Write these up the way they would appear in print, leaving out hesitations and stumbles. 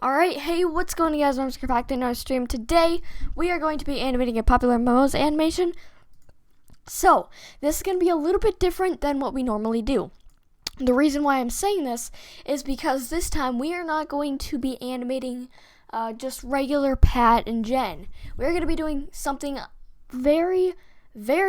Alright, hey, what's going on, guys? I'm just back in our stream. Today, we are going to be animating a Popularmmos animation. So, this is going to be a little bit different than what we normally do. The reason why I'm saying this is because this time we are not going to be animating just regular Pat and Jen. We're going to be doing something very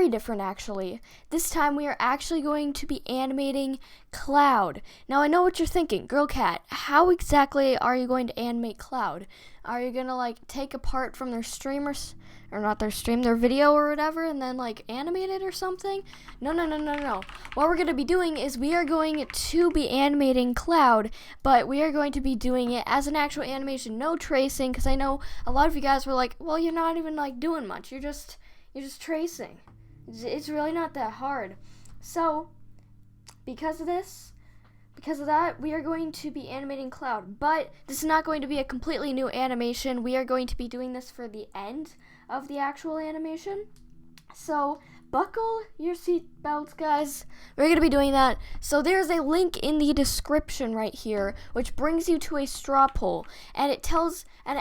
different, actually. This time we are actually going to be animating Cloud. Now I know what you're thinking, Girlcat, how exactly are you going to animate Cloud? Are you gonna take a part from their streamers, or not their stream, their video or whatever, and then animate it or something? No. What we're gonna be doing is we are going to be animating Cloud, but we are going to be doing it as an actual animation, no tracing, because I know a lot of you guys were like, well, you're not even doing much, you're just tracing. It's really not that hard. So, because of that, we are going to be animating Cloud. But this is not going to be a completely new animation. We are going to be doing this for the end of the actual animation. So, buckle your seatbelts, guys. We're going to be doing that. So there's a link in the description right here, which brings you to a straw poll. And it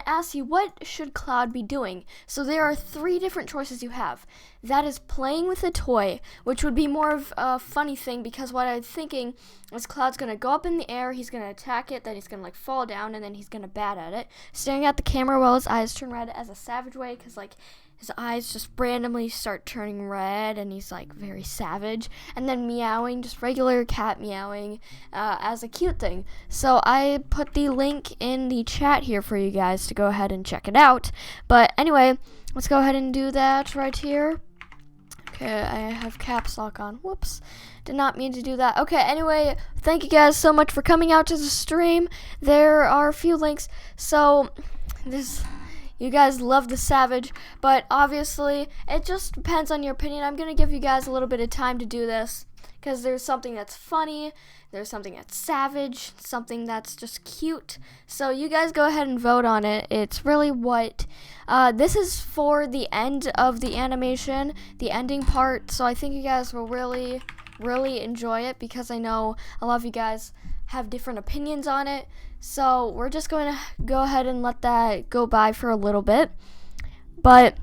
asks you, what should Cloud be doing? So there are 3 different choices you have. That is playing with a toy, which would be more of a funny thing, because what I'm thinking is Cloud's going to go up in the air, he's going to attack it, then he's going to fall down, and then he's going to bat at it, staring at the camera while his eyes turn red as a savage way, because his eyes just randomly start turning red, and he's very savage, and then meowing, just regular cat meowing, as a cute thing. So I put the link in the chat here for you guys to go ahead and check it out. But anyway, let's go ahead and do that right here. Okay, I have caps lock on. Whoops. Did not mean to do that. Okay, anyway, thank you guys so much for coming out to the stream. There are a few links. So, you guys love the savage, but obviously, it just depends on your opinion. I'm going to give you guys a little bit of time to do this, because there's something that's funny, there's something that's savage, something that's just cute. So you guys go ahead and vote on it. It's really what, this is for the end of the animation, the ending part, so I think you guys will really enjoy it, because I know a lot of you guys have different opinions on it. So we're just going to go ahead and let that go by for a little bit. But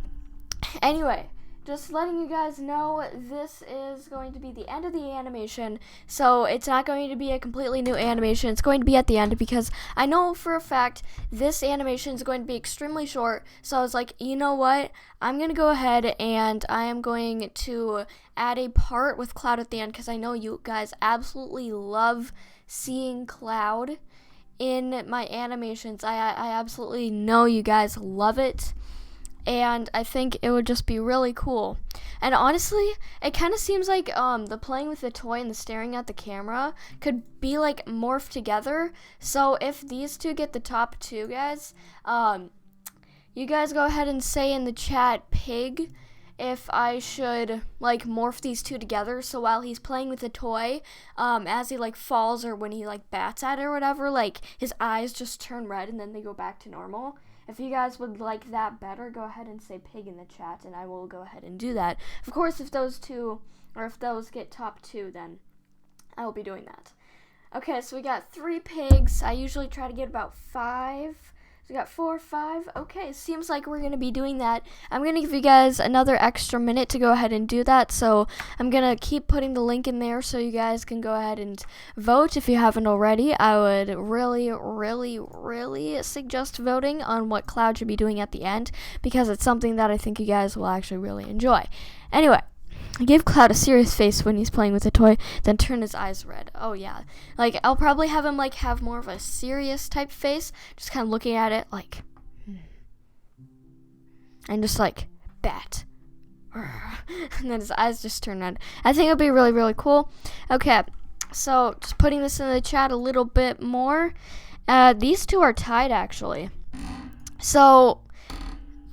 anyway, just letting you guys know, this is going to be the end of the animation, so it's not going to be a completely new animation. It's going to be at the end, because I know for a fact this animation is going to be extremely short. So I was like, you know what, I'm going to go ahead and I am going to add a part with Cloud at the end, because I know you guys absolutely love seeing Cloud in my animations. I absolutely know you guys love it, and I think it would just be really cool. And honestly, it kind of seems like the playing with the toy and the staring at the camera could be morphed together. So if these two get the top 2, guys, you guys go ahead and say in the chat pig if I should morph these two together, so while he's playing with the toy, as he falls, or when he bats at it or whatever, his eyes just turn red and then they go back to normal. If you guys would like that better, go ahead and say pig in the chat, and I will go ahead and do that. Of course, if those two, or if those get top 2, then I will be doing that. Okay, so we got 3 pigs. I usually try to get about 5. So we got 4, 5. Okay, seems like we're going to be doing that. I'm going to give you guys another extra minute to go ahead and do that. So I'm going to keep putting the link in there so you guys can go ahead and vote if you haven't already. I would really suggest voting on what Cloud should be doing at the end, because it's something that I think you guys will actually really enjoy. Anyway, give Cloud a serious face when he's playing with a toy, then turn his eyes red. Oh yeah. I'll probably have him have more of a serious type face, just kind of looking at it and just bat. And then his eyes just turn red. I think it'll be really cool. Okay, so just putting this in the chat a little bit more. These two are tied, actually. So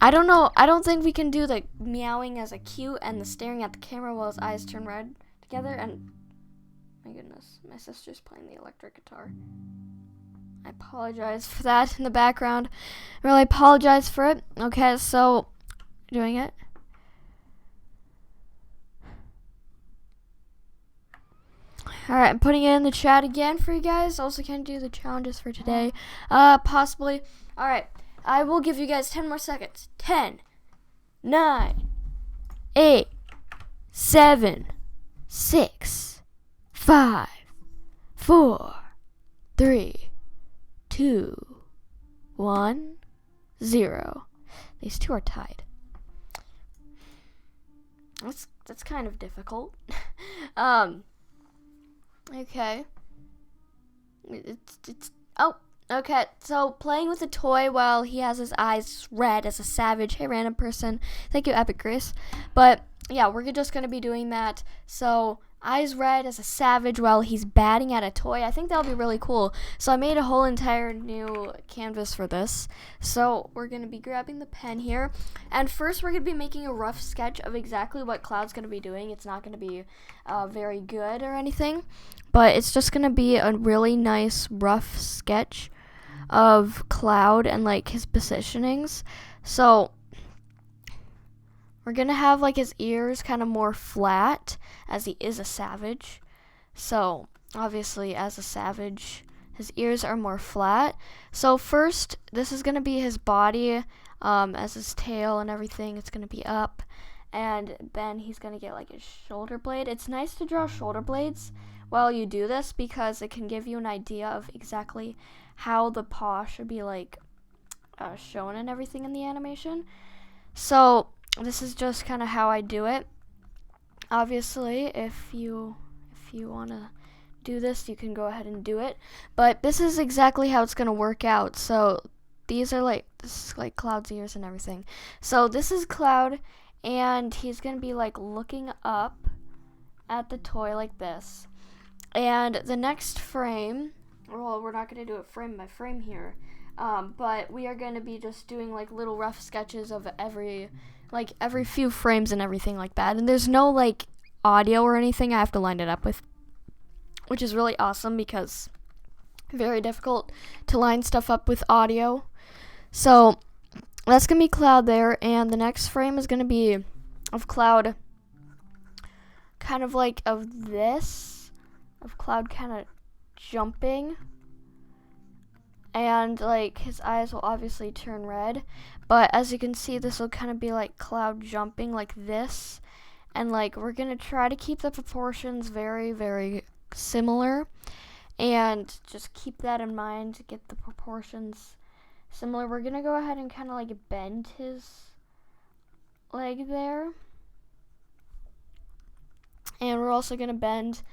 I don't know. I don't think we can do the meowing as a cute and the staring at the camera while his eyes turn red together. And my goodness, my sister's playing the electric guitar. I apologize for that in the background. I really apologize for it. Okay, so doing it. Alright, I'm putting it in the chat again for you guys. Also, can do the challenges for today. Possibly. Alright, I will give you guys 10 more seconds. 10, 9, 8, 7, 6, 5, 4, 3, 2, 1, 0. These two are tied. That's kind of difficult. Okay. Okay. So playing with a toy while he has his eyes red as a savage. Hey, random person. Thank you, Epic Grace. But yeah, we're just gonna be doing that. So eyes red as a savage while he's batting at a toy. I think that'll be really cool. So I made a whole entire new canvas for this. So we're going to be grabbing the pen here. And first we're going to be making a rough sketch of exactly what Cloud's going to be doing. It's not going to be very good or anything. But it's just going to be a really nice rough sketch of Cloud and like his positionings. So we're going to have like his ears kind of more flat as he is a savage. So obviously as a savage, his ears are more flat. So first, this is going to be his body, as his tail and everything. It's going to be up. And then he's going to get like his shoulder blade. It's nice to draw shoulder blades while you do this because it can give you an idea of exactly how the paw should be like shown and everything in the animation. So this is just kind of how I do it. Obviously, if you want to do this, you can go ahead and do it. But this is exactly how it's going to work out. So this is like Cloud's ears and everything. So this is Cloud, and he's going to be like looking up at the toy like this. And the next frame, well, we're not going to do it frame by frame here. But we are going to be just doing like little rough sketches of every few frames and everything like that. And there's no like audio or anything I have to line it up with, which is really awesome because very difficult to line stuff up with audio. So that's going to be Cloud there. And the next frame is going to be of Cloud kind of like of Cloud kind of jumping. And like his eyes will obviously turn red, but as you can see, this will kind of be like Cloud jumping like this, and like we're gonna try to keep the proportions very, very similar, and just keep that in mind to get the proportions similar. We're gonna go ahead and kind of like bend his leg there, and we're also gonna bend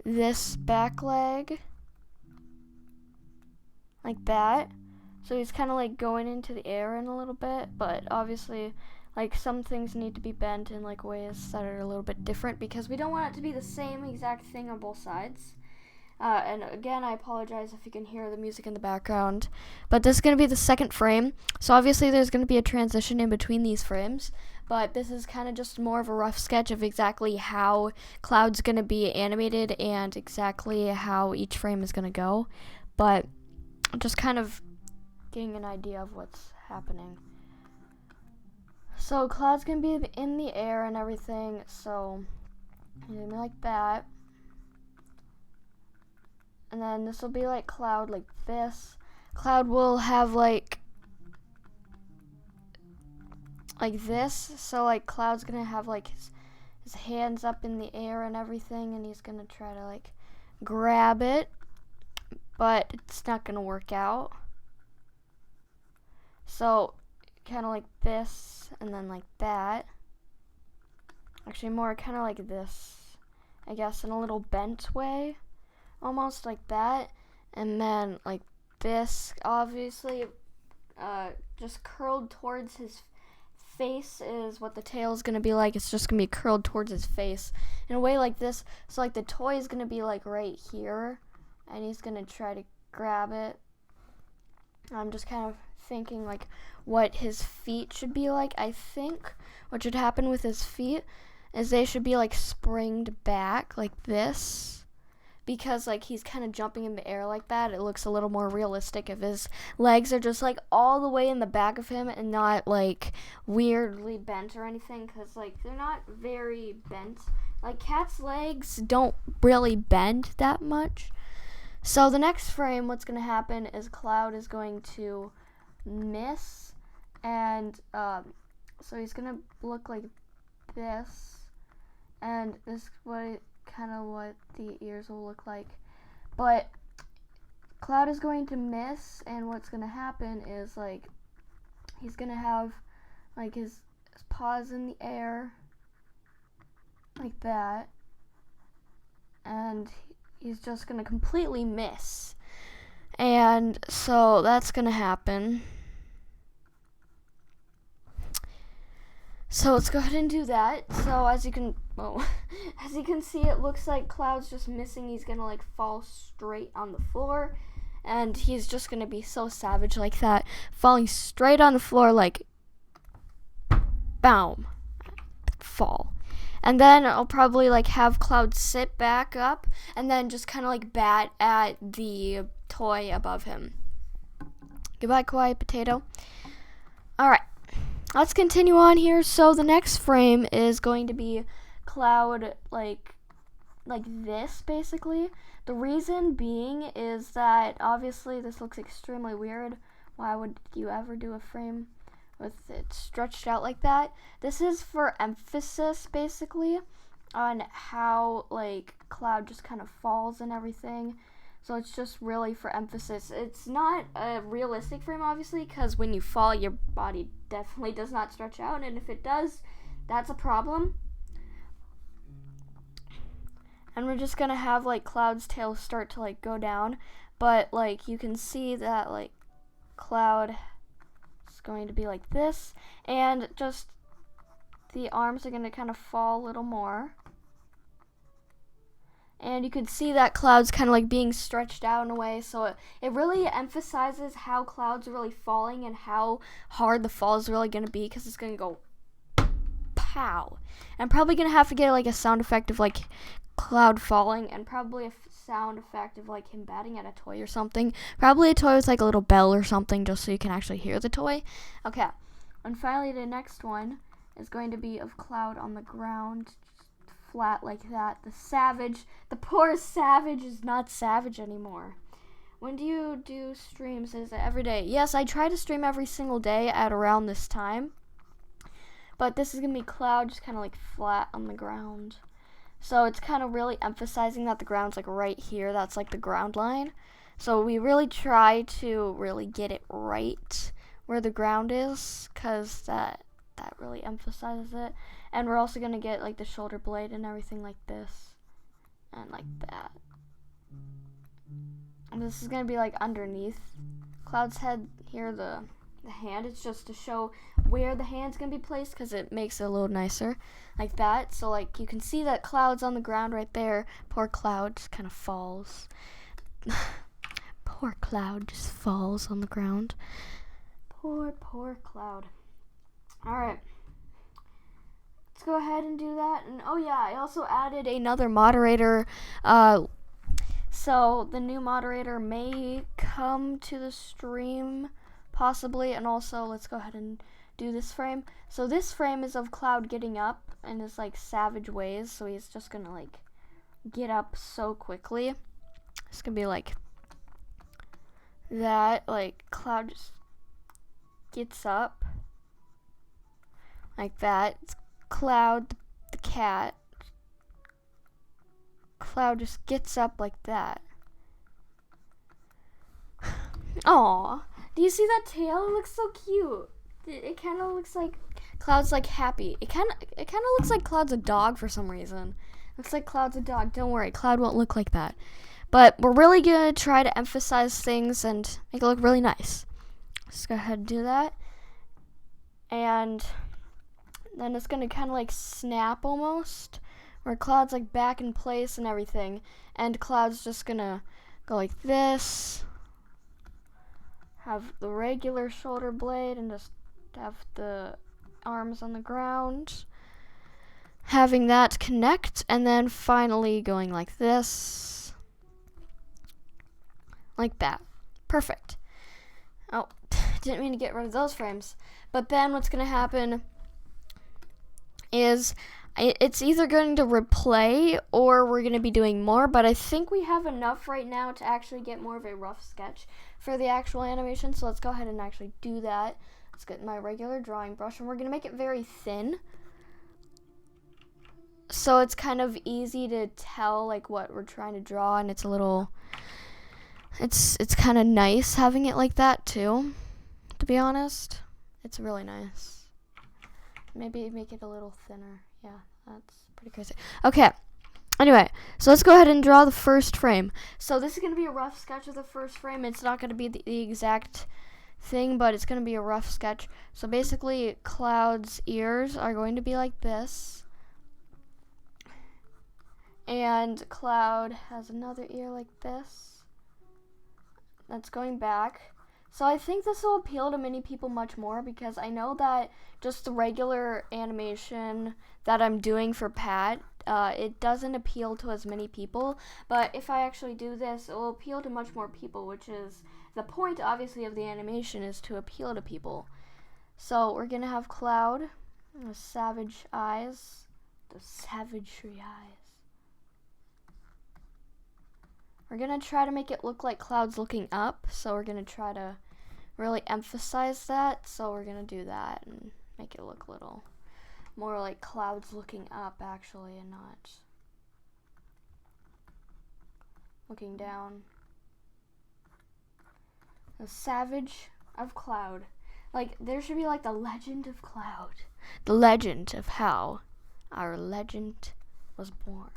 this back leg like that. So he's kind of like going into the air in a little bit, but obviously like some things need to be bent in like ways that are a little bit different because we don't want it to be the same exact thing on both sides. And again, I apologize if you can hear the music in the background, but this is going to be the second frame. So obviously there's going to be a transition in between these frames, but this is kind of just more of a rough sketch of exactly how Cloud's going to be animated and exactly how each frame is going to go. But just kind of getting an idea of what's happening. So Cloud's gonna be in the air and everything, so gonna be like that. And then this will be like Cloud like this. Cloud will have like this. So like Cloud's gonna have like his hands up in the air and everything, and he's gonna try to like grab it, but it's not gonna work out. So kind of like this, and then like that. Actually more kind of like this, I guess, in a little bent way, almost like that. And then like this, obviously just curled towards his face is what the tail is going to be like. It's just going to be curled towards his face in a way like this. So like the toy is going to be like right here, and he's going to try to grab it. I'm just kind of thinking like what his feet should be like. I think what should happen with his feet is they should be like springed back like this, because like he's kind of jumping in the air like that. It looks a little more realistic if his legs are just like all the way in the back of him and not like weirdly bent or anything, because like they're not very bent Like, Cat's legs don't really bend that much. So the next frame, what's going to happen is Cloud is going to miss, and so he's going to look like this, and this is what the ears will look like. But Cloud is going to miss, and what's going to happen is, like, he's going to have, like, his paws in the air, like that, and he's just going to completely miss. And so that's going to happen. So let's go ahead and do that. So as you can see, it looks like Cloud's just missing. He's going to, like, fall straight on the floor, and he's just going to be so savage like that, falling straight on the floor, like, boom, fall. And then I'll probably, like, have Cloud sit back up and then just kind of, like, bat at the toy above him. Goodbye, Kawaii Potato. Alright, let's continue on here. So the next frame is going to be Cloud, like this, basically. The reason being is that, obviously, this looks extremely weird. Why would you ever do a frame with it stretched out like that? This is for emphasis, basically, on how, like, Cloud just kind of falls and everything. So it's just really for emphasis. It's not a realistic frame, obviously, because when you fall, your body definitely does not stretch out, and if it does, that's a problem. And we're just gonna have, like, Cloud's tail start to, like, go down, but, like, you can see that, like, Cloud going to be like this, and just the arms are going to kind of fall a little more, and you can see that Cloud's kind of like being stretched out in a way, so it really emphasizes how Cloud's really falling and how hard the fall is really going to be, because it's going to go pow. I'm probably going to have to get, like, a sound effect of, like, Cloud falling, and probably a sound effect of, like, him batting at a toy or something. Probably a toy with, like, a little bell or something, just so you can actually hear the toy. Okay, and finally the next one is going to be of Cloud on the ground, flat like that. The poor Savage is not Savage anymore. When do you do streams? Is it every day? Yes, I try to stream every single day at around this time. But this is going to be Cloud just kind of, like, flat on the ground. So it's kind of really emphasizing that the ground's, like, right here. That's, like, the ground line. So we really try to really get it right where the ground is, because that really emphasizes it. And we're also going to get, like, the shoulder blade and everything like this. And like that. And this is going to be, like, underneath Cloud's head here, the hand. It's just to show where the hand's going to be placed, because it makes it a little nicer. Like that. So, like, you can see that Cloud's on the ground right there. Poor Cloud just kind of falls. Poor Cloud just falls on the ground. Poor Cloud. Alright. Let's go ahead and do that. And, oh yeah, I also added another moderator. So the new moderator may come to the stream, possibly. And also, let's go ahead and do this frame. So this frame is of Cloud getting up in his, like, savage ways. So he's just gonna, like, get up so quickly. It's gonna be like that. Like, Cloud just gets up like that. It's Cloud the cat. Cloud just gets up like that. Aw, do you see that tail? It looks so cute. It kind of looks like Cloud's, like, happy. It kind of looks like Cloud's a dog for some reason. Looks like Cloud's a dog. Don't worry, Cloud won't look like that. But we're really gonna try to emphasize things and make it look really nice. Let's go ahead and do that. And then it's gonna kind of, like, snap almost, where Cloud's, like, back in place and everything. And Cloud's just gonna go like this. Have the regular shoulder blade and just have the arms on the ground. Having that connect, and then finally going like this. Like that. Perfect. Oh, didn't mean to get rid of those frames. But then what's going to happen is It's either going to replay or we're going to be doing more, but I think we have enough right now to actually get more of a rough sketch for the actual animation. So let's go ahead and actually do that. Let's get my regular drawing brush, and we're going to make it very thin. So it's kind of easy to tell like what we're trying to draw, and it's a little, it's kind of nice having it like that too, to be honest. It's really nice. Maybe make it a little thinner. Yeah, that's pretty crazy. Okay, anyway, so let's go ahead and draw the first frame. So this is going to be a rough sketch of the first frame. It's not going to be the exact thing, but it's going to be a rough sketch. So basically, Cloud's ears are going to be like this. And Cloud has another ear like this. That's going back. So I think this will appeal to many people much more, because I know that just the regular animation that I'm doing for Pat, it doesn't appeal to as many people. But if I actually do this, it will appeal to much more people, which is the point, obviously, of the animation, is to appeal to people. So we're going to have Cloud with savage eyes, the savagery eyes. We're going to try to make it look like Cloud's looking up, so we're going to try to really emphasize that. So we're going to do that and make it look a little more like Cloud's looking up, actually, and not looking down. The savage of Cloud. Like, there should be like the legend of Cloud. The legend of how our legend was born.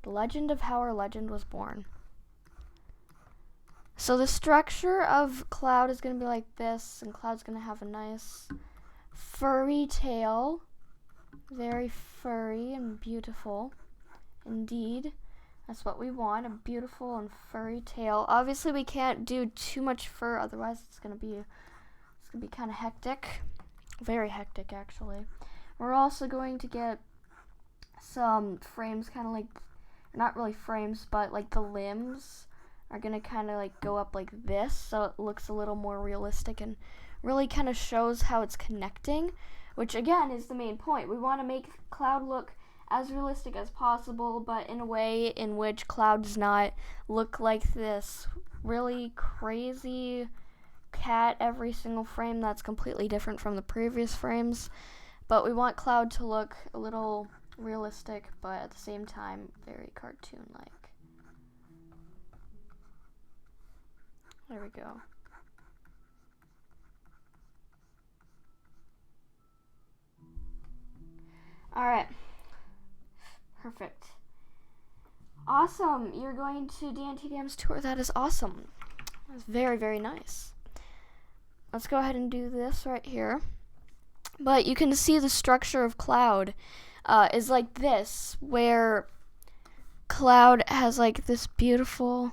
The legend of how our legend was born. So the structure of Cloud is going to be like this, and Cloud's going to have a nice furry tail. Very furry and beautiful. Indeed. That's what we want, a beautiful and furry tail. Obviously, we can't do too much fur, otherwise it's going to be kind of hectic. Very hectic, actually. We're also going to get some frames, kind of like, not really frames, but like the limbs are going to kind of like go up like this, so it looks a little more realistic and really kind of shows how it's connecting, which again is the main point. We want to make Cloud look as realistic as possible, but in a way in which Cloud does not look like this really crazy cat every single frame that's completely different from the previous frames. But we want Cloud to look a little realistic, but at the same time very cartoon-like. There we go. Alright. Perfect. Awesome. You're going to DNTDM's tour. That is awesome. That's very, very nice. Let's go ahead and do this right here. But you can see the structure of Cloud is like this, where Cloud has like this beautiful,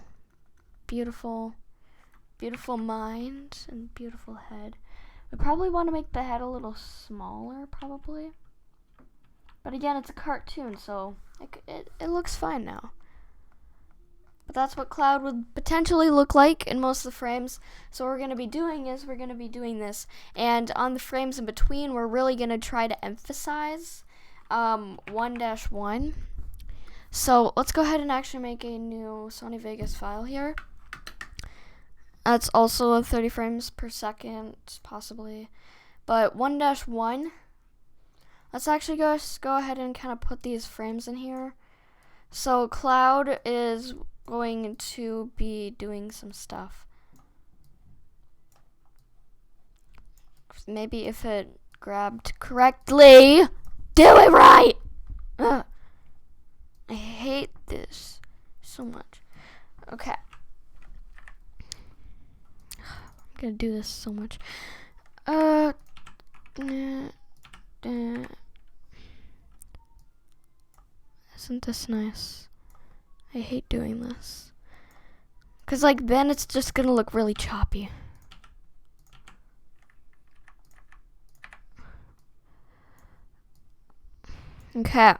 beautiful, beautiful mind and beautiful head. We probably want to make the head a little smaller, probably. But again, it's a cartoon, so it looks fine now. But that's what Cloud would potentially look like in most of the frames. So what we're going to be doing is we're going to be doing this. And on the frames in between, we're really going to try to emphasize 1-1. So let's go ahead and actually make a new Sony Vegas file here. That's also 30 frames per second, possibly. But 1-1. Let's actually go ahead and kind of put these frames in here. So Cloud is going to be doing some stuff. Maybe if it grabbed correctly, do it right! Ugh. I hate this so much. Okay. I'm gonna do this so much. Isn't this nice? I hate doing this. 'Cause like then it's just gonna look really choppy. Okay.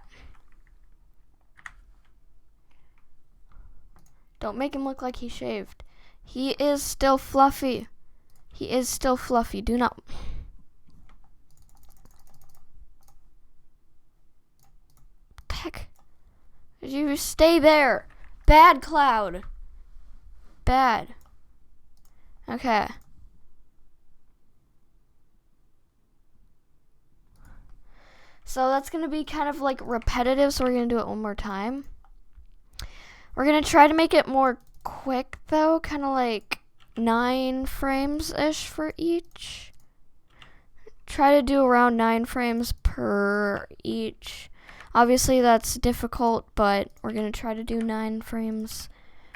Don't make him look like he shaved. He is still fluffy. He is still fluffy. Do not. You stay there. Bad, Cloud. Bad. Okay. So that's going to be kind of like repetitive, so we're going to do it one more time. We're going to try to make it more quick, though, kind of like 9 frames-ish for each. Try to do around 9 frames per each. Obviously, that's difficult, but we're going to try to do 9 frames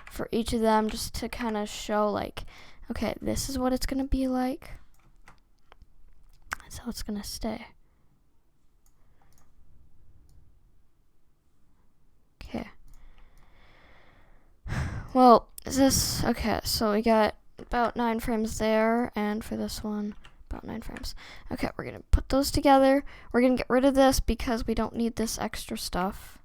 for each of them just to kind of show, like, okay, this is what it's going to be like. That's how it's going to stay. Okay. Well, is this... Okay, so we got about 9 frames there, and for this one, about 9 frames. Okay, we're going to put those together. We're going to get rid of this because we don't need this extra stuff.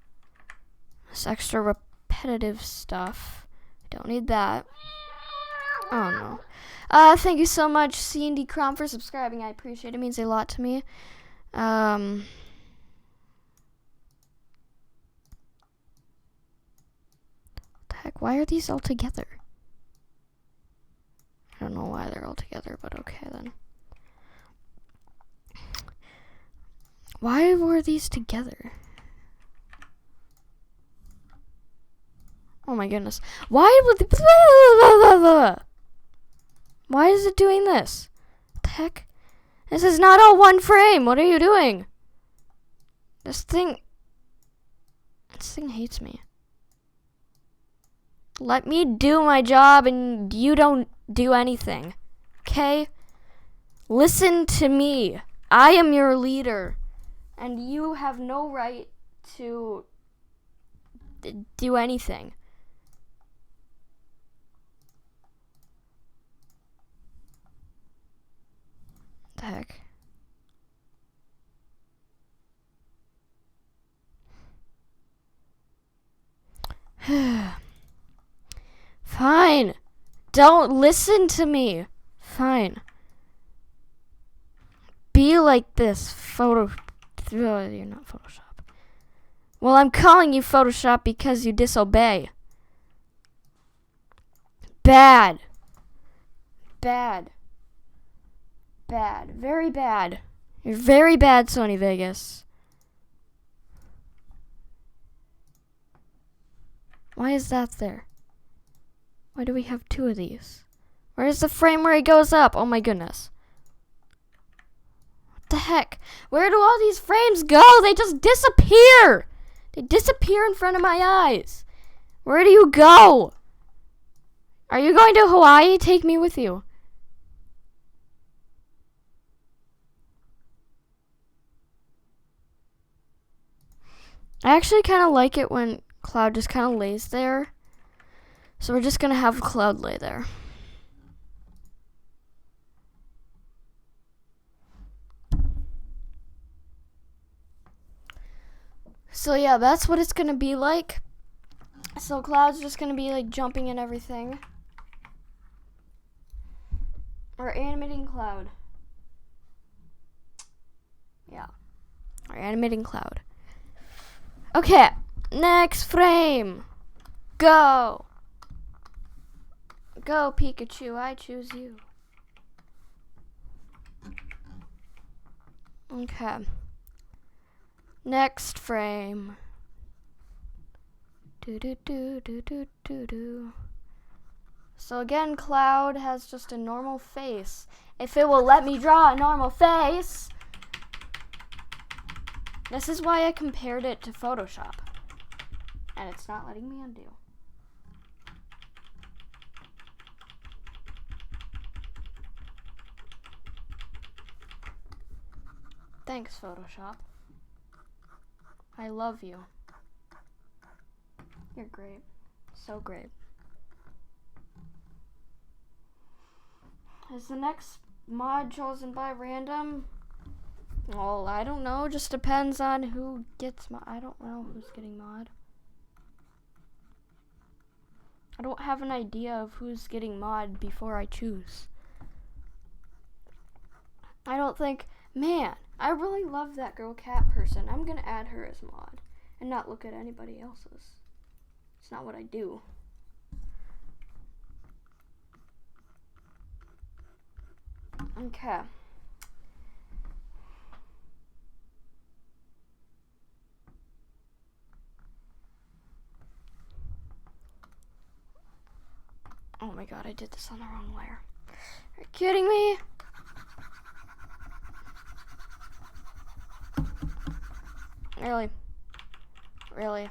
This extra repetitive stuff. We don't need that. Oh, no. Thank you so much, C&D Crom, for subscribing. I appreciate it. It means a lot to me. What the heck? Why are these all together? I don't know why they're all together, but okay then. Why were these together? Oh my goodness. Why would the... Why is it doing this? What the heck? This is not all one frame. What are you doing? This thing hates me. Let me do my job and you don't do anything. Okay? Listen to me. I am your leader. And you have no right to do anything. What the heck? Fine. Don't listen to me. Fine. Be like this. You're not Photoshop. Well, I'm calling you Photoshop because you disobey. Bad. Bad. Bad. Very bad. You're very bad, Sony Vegas. Why is that there? Why do we have 2 of these? Where's the frame where it goes up? Oh my goodness. What the heck? Where do all these frames go? They just disappear. They disappear in front of my eyes. Where do you go? Are you going to Hawaii? Take me with you. I actually kind of like it when Cloud just kind of lays there. So we're just going to have Cloud lay there. So yeah, that's what it's going to be like. So Cloud's just going to be like jumping and everything. We're animating Cloud. Yeah. We're animating Cloud. Okay, next frame. Go. Go, Pikachu. I choose you. Okay. Next frame. Do do do do do do do. So again, Cloud has just a normal face. If it will let me draw a normal face. This is why I compared it to Photoshop. And it's not letting me undo. Thanks, Photoshop. I love you. You're great. So great. Is the next mod chosen by random? Well, I don't know. Just depends on who gets mod. I don't know who's getting mod. I don't have an idea of who's getting mod before I choose. I don't think... Man, I really love that girl cat person. I'm gonna add her as mod. and not look at anybody else's. It's not what I do. Okay. Oh my god, I did this on the wrong layer. Are you kidding me? Really? Really?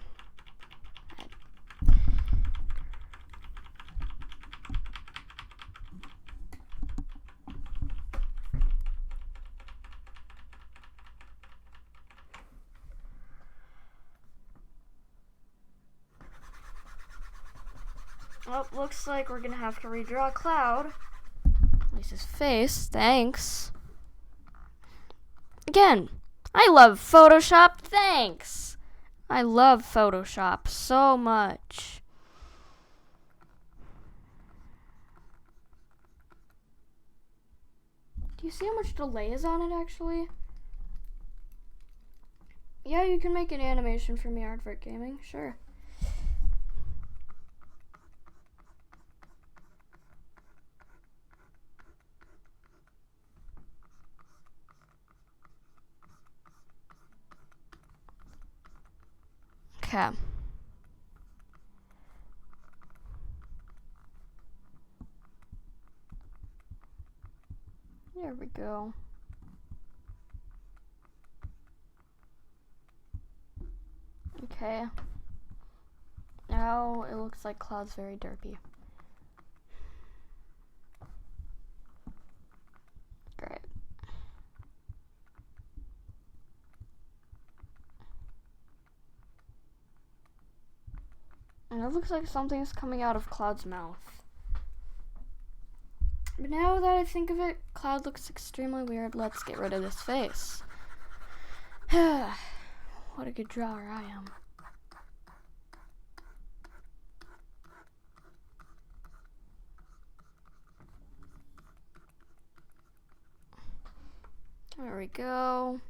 Well, looks like we're gonna have to redraw Cloud. At least his face, thanks. Again, I love Photoshop, thanks. I love Photoshop so much. Do you see how much delay is on it, actually? Yeah, you can make an animation for me, Aardvark Gaming, sure. Okay. There we go. Okay. Now it looks like Cloud's very derpy. Great. And it looks like something's coming out of Cloud's mouth. But now that I think of it, Cloud looks extremely weird. Let's get rid of this face. What a good drawer I am. There we go.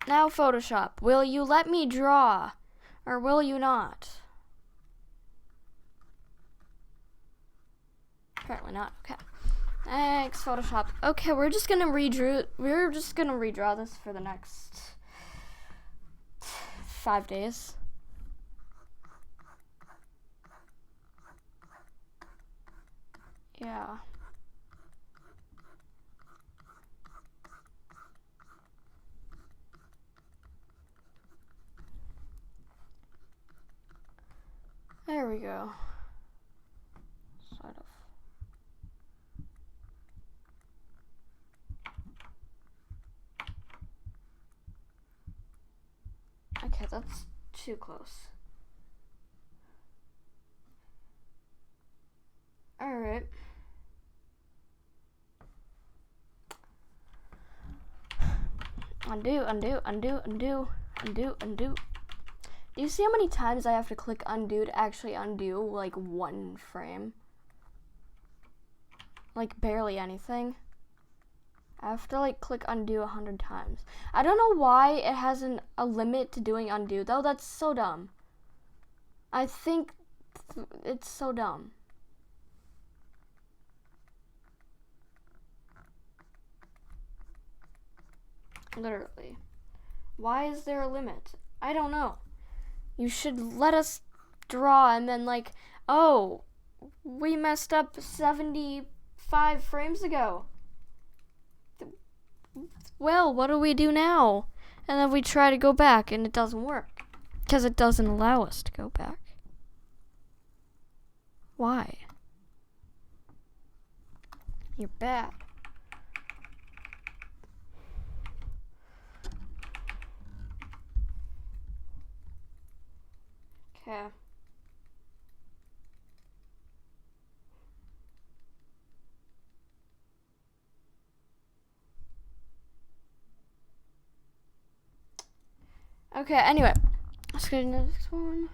Now Photoshop, will you let me draw? Or will you not? Apparently not. Okay. Thanks, Photoshop. Okay, we're just gonna redraw this for the next 5 days. Yeah. There we go. Sort of. Okay, that's too close. Alright. Undo, undo, undo, undo, undo, undo. Do you see how many times I have to click undo to actually undo, like, one frame? Like, barely anything. I have to, like, click undo 100 times. I don't know why it has a limit to doing undo, though. That's so dumb. I think it's so dumb. Literally. Why is there a limit? I don't know. You should let us draw and then, like, oh, we messed up 75 frames ago. Well, what do we do now? And then we try to go back and it doesn't work. Because it doesn't allow us to go back. Why? You're bad. Okay. Okay, anyway. Let's go to the next one.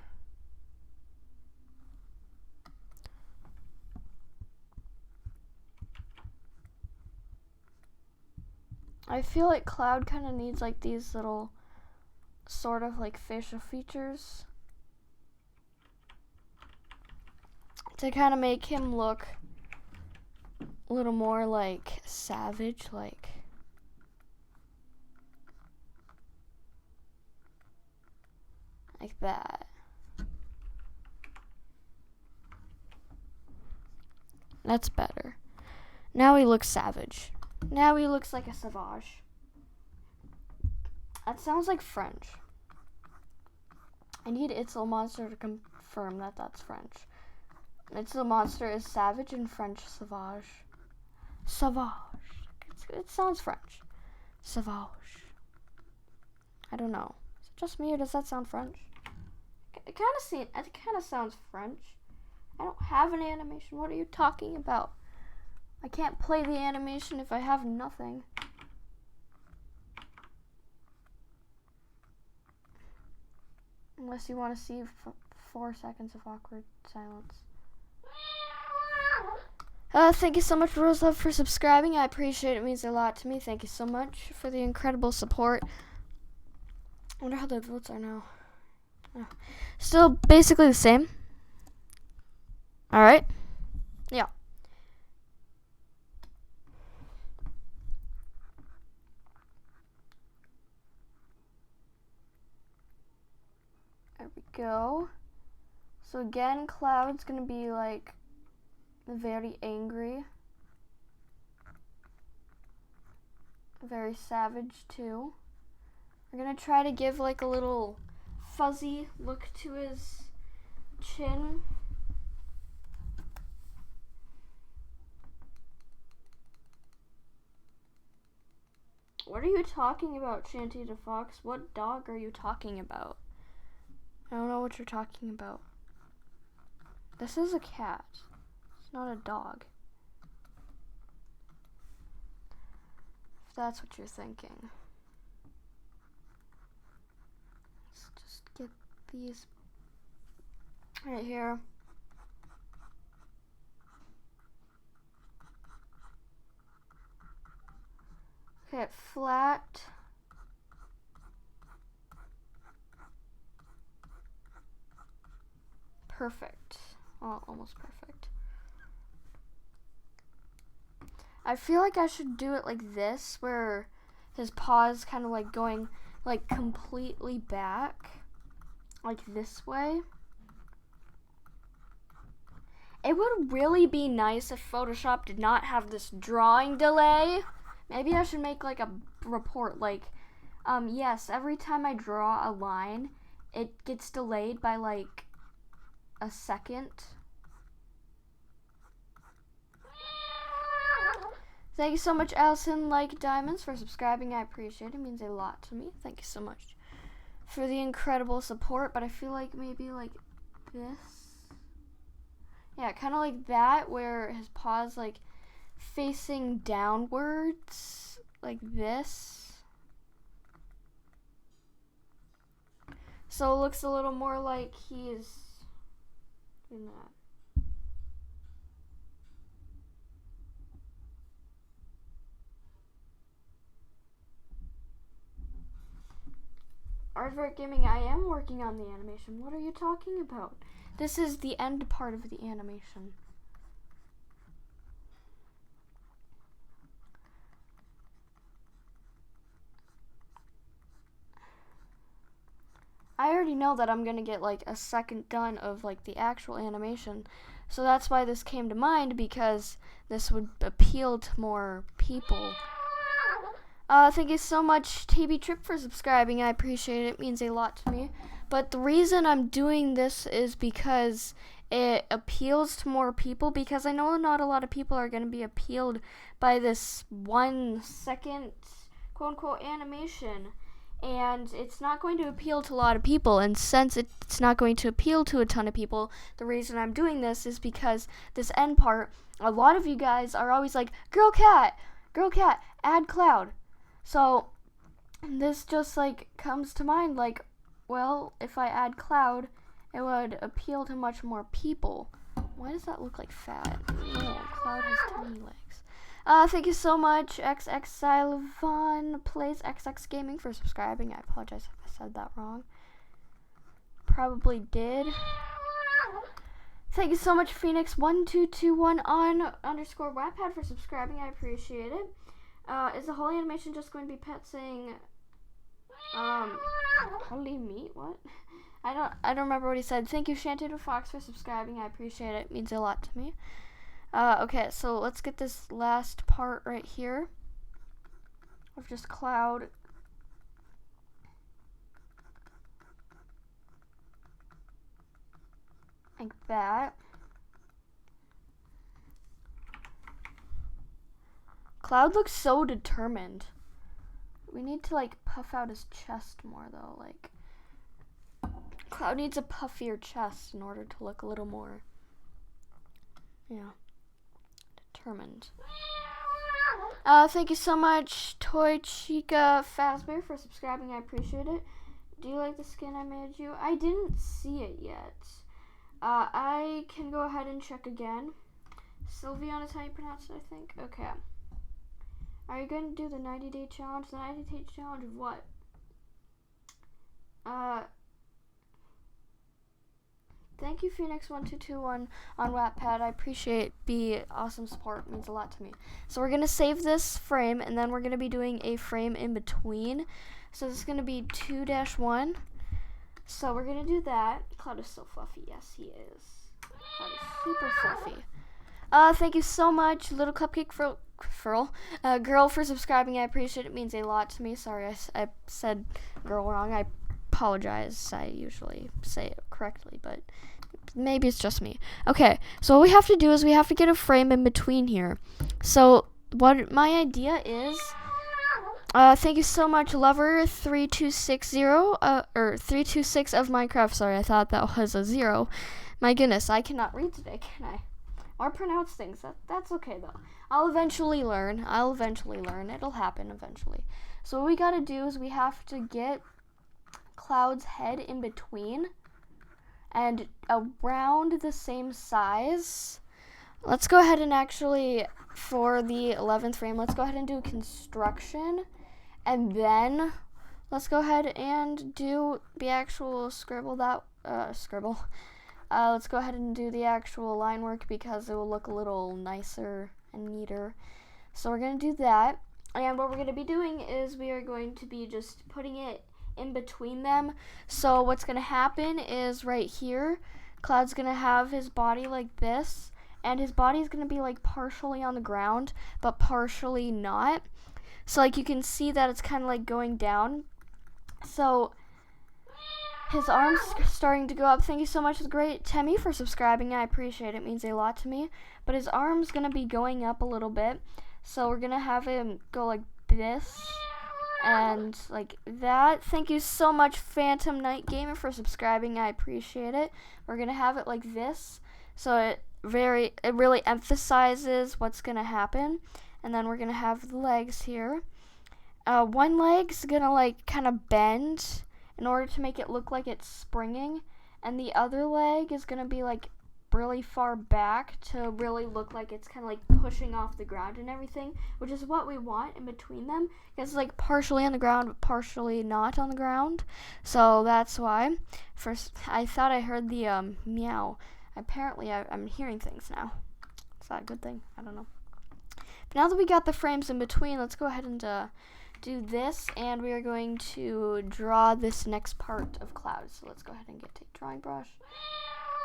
I feel like Cloud kind of needs like these little sort of like facial features to kind of make him look a little more like savage, like that. That's better. Now he looks savage. Now he looks like a sauvage. That sounds like French. I need It's a Monster to confirm that that's French. It's a Monster is savage in French, sauvage. Sauvage. It sounds French. Sauvage. I don't know. Is it just me or does that sound French? It kind of sounds French. I don't have an animation. What are you talking about? I can't play the animation if I have nothing. Unless you want to see 4 seconds of awkward silence. Thank you so much, Rose Love, for subscribing. I appreciate it. It means a lot to me. Thank you so much for the incredible support. I wonder how the votes are now. Oh. Still basically the same. Alright. Yeah. There we go. So again, Cloud's gonna be like very angry. Very savage too. We're gonna try to give like a little fuzzy look to his chin. What are you talking about, Shanty the Fox? What dog are you talking about? I don't know what you're talking about. This is a cat. It's not a dog. If that's what you're thinking. Let's just get these right here. Okay, flat. Perfect. Oh, almost perfect. I feel like I should do it like this, where his paws kind of like going like completely back, like this way. It would really be nice if Photoshop did not have this drawing delay. Maybe I should make like a report like, yes, every time I draw a line, it gets delayed by like a second. Thank you so much, Allison Like Diamonds, for subscribing. I appreciate it. It means a lot to me. Thank you so much for the incredible support. But I feel like maybe like this. Yeah, kind of like that, where his paws like facing downwards, like this. So it looks a little more like he's in that. Aardvark Gaming, I am working on the animation. What are you talking about? This is the end part of the animation. I already know that I'm gonna get like a second done of like the actual animation. So that's why this came to mind, because this would appeal to more people. Thank you so much, TB Trip, for subscribing. I appreciate it. It means a lot to me. But the reason I'm doing this is because it appeals to more people, because I know not a lot of people are going to be appealed by this 1 second quote-unquote animation. And it's not going to appeal to a lot of people. And since it's not going to appeal to a ton of people, the reason I'm doing this is because this end part, a lot of you guys are always like, Girl Cat, add Cloud. So this just like comes to mind, like, well, if I add Cloud, it would appeal to much more people. Why does that look like fat? No, Cloud has tiny legs. Thank you so much, XXXylevon plays XX Gaming, for subscribing. I apologize if I said that wrong. Probably did. Thank you so much, Phoenix1221 on _ Wattpad for subscribing. I appreciate it. Is the whole animation just going to be Pet saying, holy meat? What? I don't remember what he said. Thank you, Shanted Fox, for subscribing. I appreciate it. It means a lot to me. Okay, so let's get this last part right here of just Cloud. Like that. Cloud looks so determined. We need to like puff out his chest more though. Like Cloud needs a puffier chest in order to look a little more, yeah, determined. Thank you so much, Toy Chica Fazbear, for subscribing. I appreciate it. Do you like the skin I made you? I didn't see it yet. I can go ahead and check again. Sylveon is how you pronounce it, I think. Okay. Are you going to do the 90-day challenge? The 90-day challenge of what? Thank you, Phoenix1221 on Wattpad. I appreciate the awesome support. It means a lot to me. So we're going to save this frame, and then we're going to be doing a frame in between. So this is going to be 2-1. So we're going to do that. Cloud is so fluffy. Yes, he is. Cloud is super fluffy. Thank you so much, Little Cupcake Girl, for subscribing. I appreciate it. It means a lot to me. Sorry, I said girl wrong. I apologize. I usually say it correctly, but maybe it's just me. Okay, so what we have to do is we have to get a frame in between here. So what my idea is, thank you so much, Lover3260, or 326 of Minecraft. Sorry, I thought that was a 0. My goodness, I cannot read today, can I? Or pronounce things. That's okay though. I'll eventually learn. It'll happen eventually. So what we gotta do is we have to get Cloud's head in between and around the same size. Let's go ahead and actually, for the 11th frame, let's go ahead and do construction, and then let's go ahead and do the actual let's go ahead and do the actual line work because it will look a little nicer and neater. So we're going to do that. And what we're going to be doing is we are going to be just putting it in between them. So what's going to happen is right here, Cloud's going to have his body like this. And his body is going to be like partially on the ground, but partially not. So like you can see that it's kind of like going down. So his arm's starting to go up. Thank you so much, Great Temmie, for subscribing. I appreciate it. It means a lot to me. But his arm's going to be going up a little bit. So we're going to have him go like this and like that. Thank you so much, Phantom Night Gamer, for subscribing. I appreciate it. We're going to have it like this. So it really emphasizes what's going to happen. And then we're going to have the legs here. One leg's going to like kind of bend in order to make it look like it's springing, and the other leg is going to be like really far back to really look like it's kind of like pushing off the ground and everything, which is what we want in between them, because it's like partially on the ground but partially not on the ground. So that's why. First I thought I heard the meow. Apparently I'm hearing things now. Is that a good thing? I don't know. But now that we got the frames in between, let's go ahead and do this, and we are going to draw this next part of Cloud. So let's go ahead and get a drawing brush,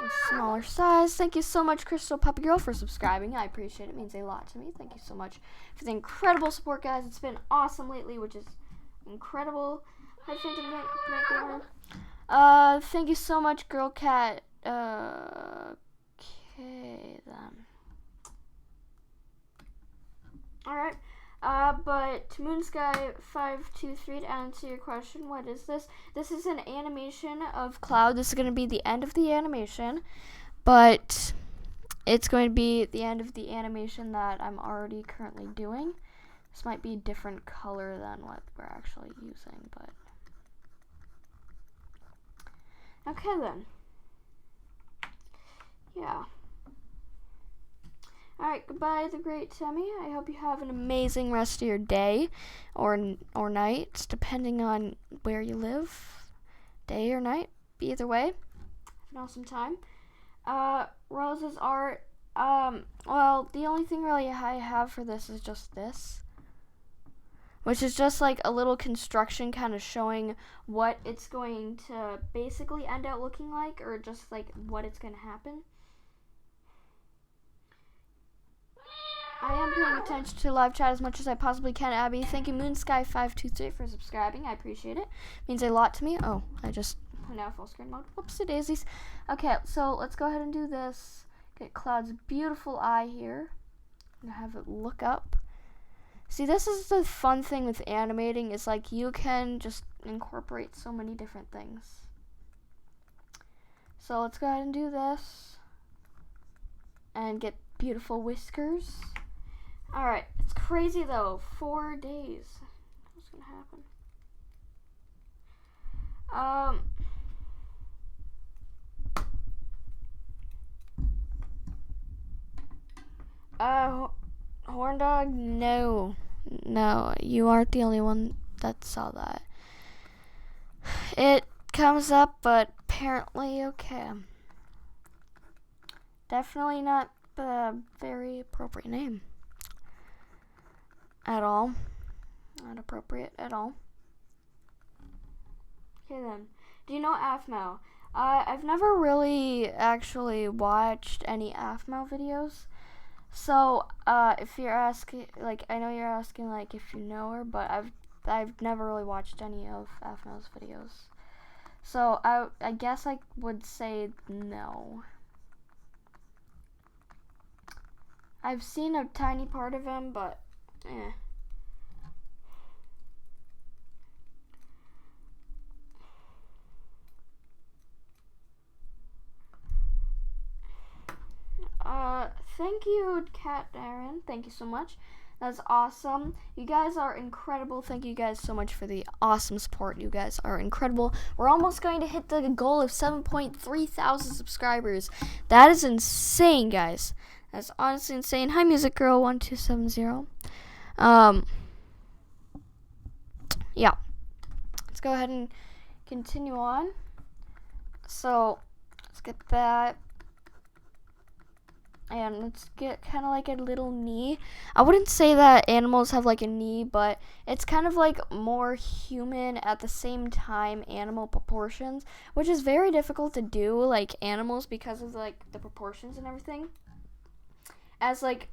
a smaller size. Thank you so much, Crystal Puppy Girl, for subscribing. I appreciate it. It means a lot to me. Thank you so much for the incredible support, guys. It's been awesome lately, which is incredible. Hi, Phantom Night Gamer. Thank you so much, Girl Cat. Okay then. All right. But Moonsky523, to answer your question, what is this? This is an animation of Cloud. This is going to be the end of the animation, but it's going to be the end of the animation that I'm already currently doing. This might be a different color than what we're actually using, but okay then. Yeah. Alright, goodbye, the great Timmy. I hope you have an amazing rest of your day or night, depending on where you live. Day or night, either way. Have an awesome time. Rose's art. Well, the only thing really I have for this is just this, which is just like a little construction kind of showing what it's going to basically end up looking like, or just like what it's going to happen. I am paying attention to live chat as much as I possibly can, Abby. Thank you, Moonsky523, for subscribing. I appreciate it. Means a lot to me. Oh, I just put out full screen mode. Whoopsie daisies. Okay, so let's go ahead and do this. Get Cloud's beautiful eye here. I'm gonna have it look up. See, this is the fun thing with animating, is like you can just incorporate so many different things. So let's go ahead and do this and get beautiful whiskers. Alright, it's crazy though. 4 days. What's gonna happen? Horn dog, no, you aren't the only one that saw that. It comes up, but apparently okay. Definitely not a very appropriate name at all. Not appropriate at all. Okay then, do you know Aphmau? I've never really actually watched any Aphmau videos. So, if you're asking, like, I know you're asking, like, if you know her, but I've never really watched any of Aphmau's videos. So, I guess I would say no. I've seen a tiny part of him, but, thank you, Cat Aaron. Thank you so much. That's awesome. You guys are incredible. Thank you guys so much for the awesome support. You guys are incredible. We're almost going to hit the goal of 7.3 thousand subscribers. That is insane, guys. That's honestly insane. Hi, Music Girl 1270. Yeah. Let's go ahead and continue on. So, let's get that. And let's get kind of like a little knee. I wouldn't say that animals have like a knee, but it's kind of like more human at the same time animal proportions, which is very difficult to do, like animals, because of like the proportions and everything. As like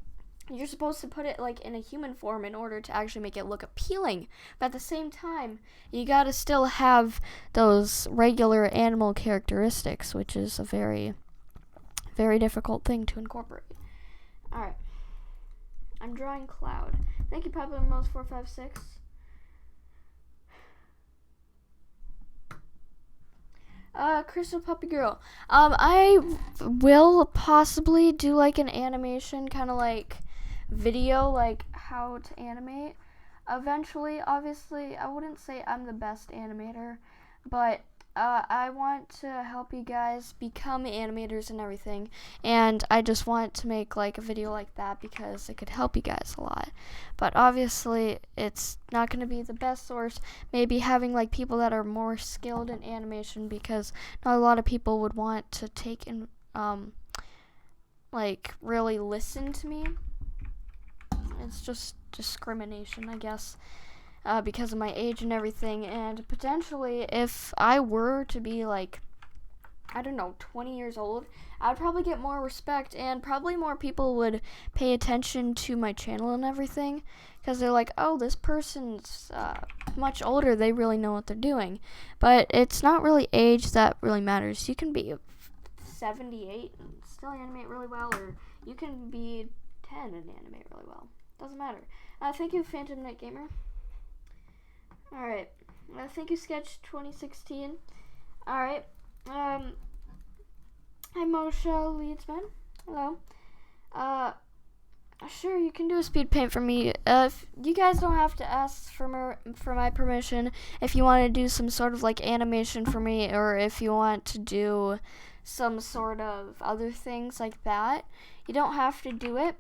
you're supposed to put it like in a human form in order to actually make it look appealing, but at the same time you gotta still have those regular animal characteristics, which is a very difficult thing to incorporate. Alright. I'm drawing Cloud. Thank you, Popularmmos456. Crystal Puppy Girl. I will possibly do like an animation kind of like video, like how to animate. Eventually, obviously, I wouldn't say I'm the best animator, but I want to help you guys become animators and everything, and I just want to make like a video like that because it could help you guys a lot. But obviously it's not going to be the best source. Maybe having like people that are more skilled in animation, because not a lot of people would want to take and like really listen to me. It's just discrimination, I guess. Because of my age and everything, and potentially if I were to be like, I don't know, 20 years old, I would probably get more respect, and probably more people would pay attention to my channel and everything, because they're like, oh, this person's much older, they really know what they're doing. But it's not really age that really matters. You can be 78 and still animate really well, or you can be 10 and animate really well. Doesn't matter. Thank you, Phantom Night Gamer. Alright, thank you, Sketch2016. Alright, hi, Moshe Leadsman. Hello. Sure, you can do a speed paint for me. You guys don't have to ask for my permission if you want to do some sort of like animation for me, or if you want to do some sort of other things like that. You don't have to do it.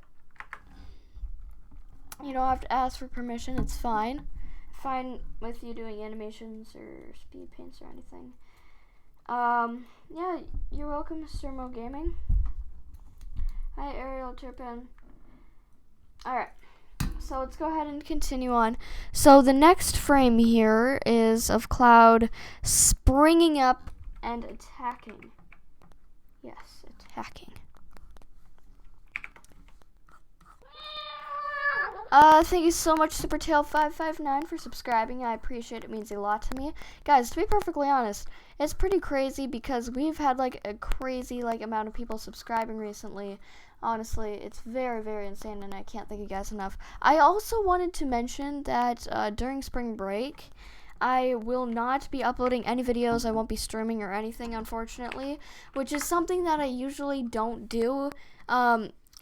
You don't have to ask for permission. It's fine. Fine with you doing animations or speed paints or anything. Yeah, you're welcome, Mr. Mo Gaming. Hi, Ariel Turpin. Alright, so let's go ahead and continue on. So the next frame here is of Cloud springing up and attacking. Yes, attacking. Thank you so much, Supertail559, for subscribing. I appreciate it. It means a lot to me. Guys, to be perfectly honest, it's pretty crazy because we've had, like, a crazy, like, amount of people subscribing recently. Honestly, it's very, very insane, and I can't thank you guys enough. I also wanted to mention that, during spring break, I will not be uploading any videos. I won't be streaming or anything, unfortunately, which is something that I usually don't do.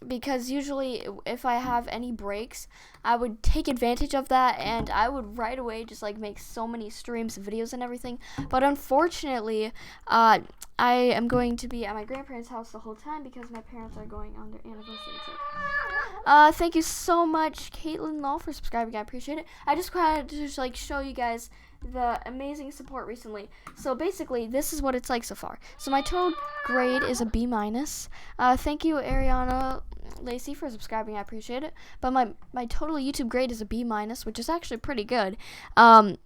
Because usually if I have any breaks, I would take advantage of that and I would right away just like make so many streams and videos and everything. But unfortunately, I am going to be at my grandparents' house the whole time because my parents are going on their anniversary trip. Thank you so much, Caitlin Law, for subscribing. I appreciate it. I just wanted to just like show you guys the amazing support recently. So basically, this is what it's like so far. So my total grade is a B-. Thank you, Ariana Lacey, for subscribing. I appreciate it. But my total YouTube grade is a B-, which is actually pretty good. I'm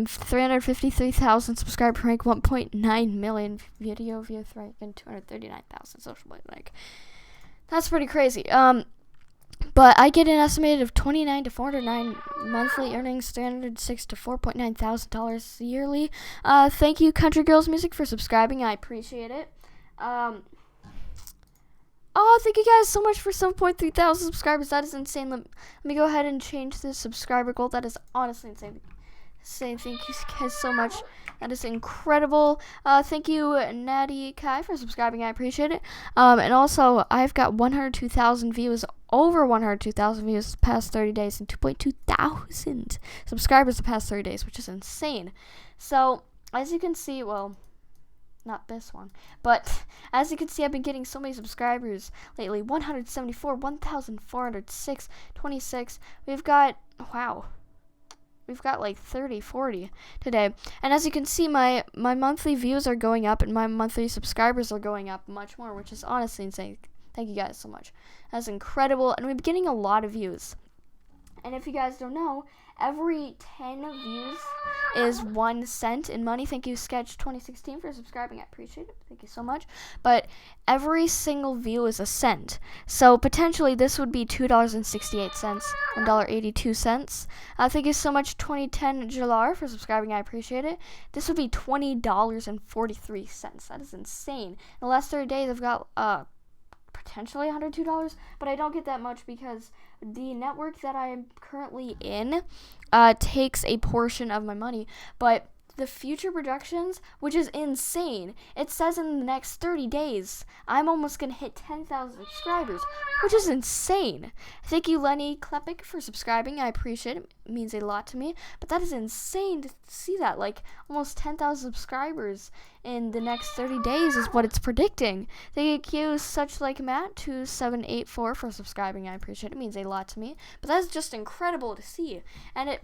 353,000 subscriber rank, 1.9 million video views rank, and 239,000 social media rank. That's pretty crazy. But I get an estimated of $29 to $409 monthly earnings, $306 to $4.9 thousand yearly. Thank you, Country Girls Music, for subscribing. I appreciate it. Oh, thank you guys so much for 7.3 thousand subscribers. That is insane. Let me go ahead and change the subscriber goal. That is honestly insane. Thank you guys so much. That is incredible. Thank you, Natty Kai, for subscribing. I appreciate it. And also, I've got 102,000 views, over 102,000 views the past 30 days, and 2.2 thousand subscribers the past 30 days, which is insane. So, as you can see, well, not this one, but as you can see, I've been getting so many subscribers lately. 174, 1,406, 26. We've got like 30, 40 today. And as you can see, my monthly views are going up and my monthly subscribers are going up much more, which is honestly insane. Thank you guys so much. That's incredible. And we've been getting a lot of views. And if you guys don't know, every 10 views is 1 cent in money. Thank you, Sketch2016, for subscribing. I appreciate it. Thank you so much. But every single view is a cent. So potentially this would be $2.68, $1.82. Thank you so much, 2010 Jalar, for subscribing. I appreciate it. This would be $20.43. That is insane. In the last 30 days, I've got potentially $102, but I don't get that much because the network that I am currently in takes a portion of my money. But the future projections, which is insane, it says in the next 30 days I'm almost gonna hit 10,000 subscribers, which is insane. Thank you, Lenny Klepik, for subscribing. I appreciate it. It means a lot to me. But that is insane to see that, like almost 10,000 subscribers in the next 30 days is what it's predicting. Thank you, Such Like Matt 2784, for subscribing. I appreciate it. It means a lot to me. But that's just incredible to see. And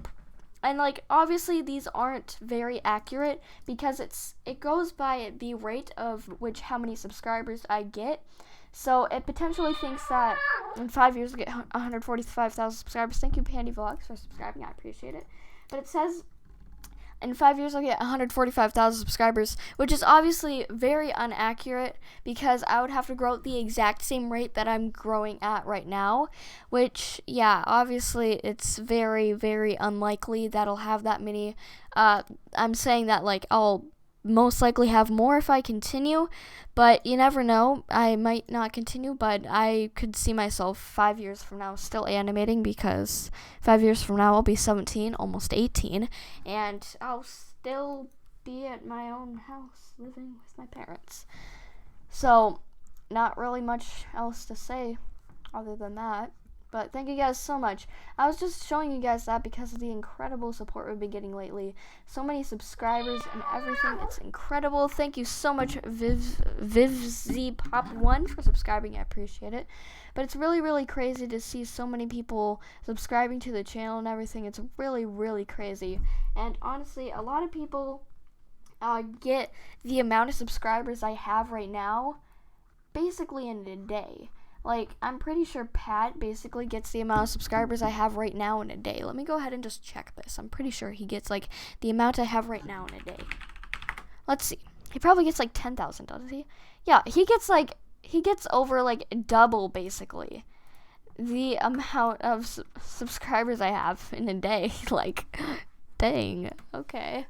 like obviously these aren't very accurate because it goes by the rate of which how many subscribers I get. So it potentially thinks that in 5 years I'll get 145,000 subscribers. Thank you, Pandy Vlogs, for subscribing. I appreciate it. But it says in 5 years I'll get 145,000 subscribers, which is obviously very inaccurate because I would have to grow at the exact same rate that I'm growing at right now, which, yeah, obviously it's very, very unlikely that I'll have that many. I'm saying that, like, I'll most likely have more if I continue, but you never know. I might not continue, but I could see myself 5 years from now still animating because 5 years from now I'll be 17, almost 18, and I'll still be at my own house living with my parents. So, not really much else to say other than that, But thank you guys so much. I was just showing you guys that because of the incredible support we've been getting lately. So many subscribers and everything. It's incredible. Thank you so much, VivZPop1, for subscribing. I appreciate it. But it's really, really crazy to see so many people subscribing to the channel and everything. It's really, really crazy. And honestly, a lot of people get the amount of subscribers I have right now basically in a day. Like, I'm pretty sure Pat basically gets the amount of subscribers I have right now in a day. Let me go ahead and just check this. I'm pretty sure he gets, like, the amount I have right now in a day. Let's see. He probably gets, like, 10,000, doesn't he? Yeah, he gets over, like, double, basically, the amount of subscribers I have in a day. Like, dang. Okay.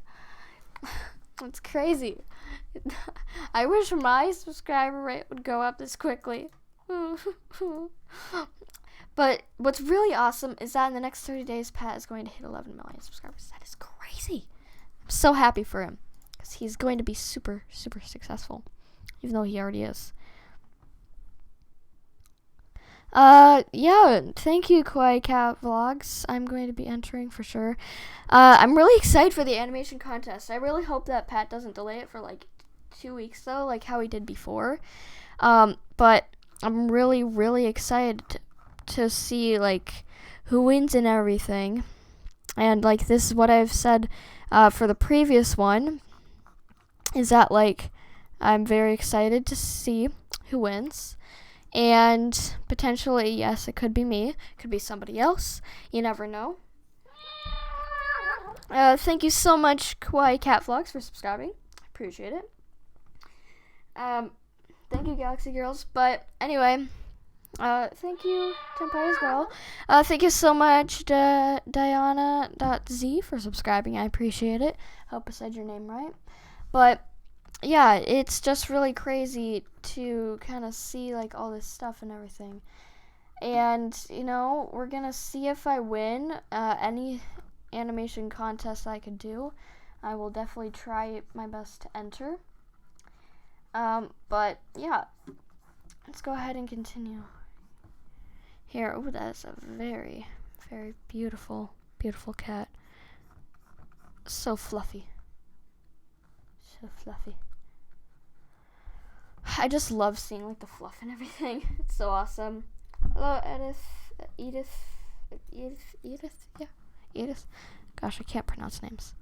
That's crazy. I wish my subscriber rate would go up this quickly. But what's really awesome is that in the next 30 days, Pat is going to hit 11 million subscribers. That is crazy. I'm so happy for him because he's going to be super, super successful, even though he already is. Yeah, thank you, Kawaii Cat Vlogs. I'm going to be entering for sure. I'm really excited for the animation contest. I really hope that Pat doesn't delay it for like 2 weeks though, like how he did before. But I'm really, really excited to see like who wins and everything. And like this is what I've said for the previous one, is that like I'm very excited to see who wins. And potentially, yes, it could be me. It could be somebody else. You never know. Thank you so much, Kawaii Cat Vlogs, for subscribing. I appreciate it. Thank you, Galaxy Girls. But anyway, thank you, Tenpai, as well. Thank you so much, Diana.z, for subscribing. I appreciate it. Hope I said your name right. But yeah, it's just really crazy to kind of see like all this stuff and everything. And, you know, we're going to see if I win any animation contest I could do. I will definitely try my best to enter. But yeah, let's go ahead and continue. Here, oh, that is a very, very beautiful, beautiful cat. So fluffy. So fluffy. I just love seeing like the fluff and everything. It's so awesome. Hello, Edith. Yeah, Edith. Gosh, I can't pronounce names.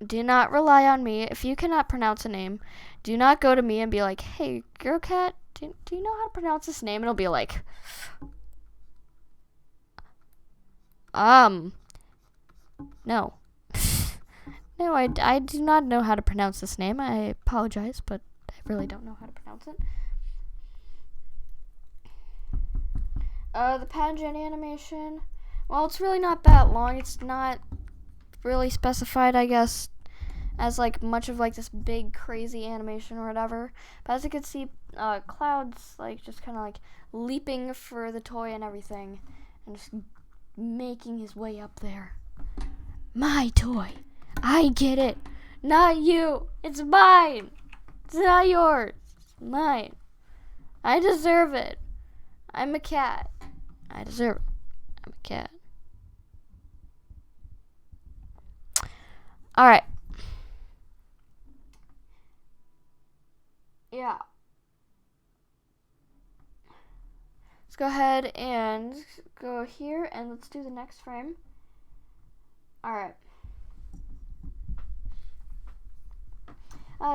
Do not rely on me. If you cannot pronounce a name, do not go to me and be like, hey, Girlcat, do you know how to pronounce this name? And it'll be like, no. No, I do not know how to pronounce this name. I apologize, but I really don't know how to pronounce it. The Pat and Jenny animation. Well, it's really not that long. It's not really specified, I guess, as like much of like this big crazy animation or whatever. But as you can see, Cloud's like just kind of like leaping for the toy and everything, and just making his way up there. My toy. I get it. Not you. It's mine. It's not yours. It's mine. I deserve it. I'm a cat. I deserve it. I'm a cat. Alright. Yeah. Let's go ahead and go here and let's do the next frame. Alright.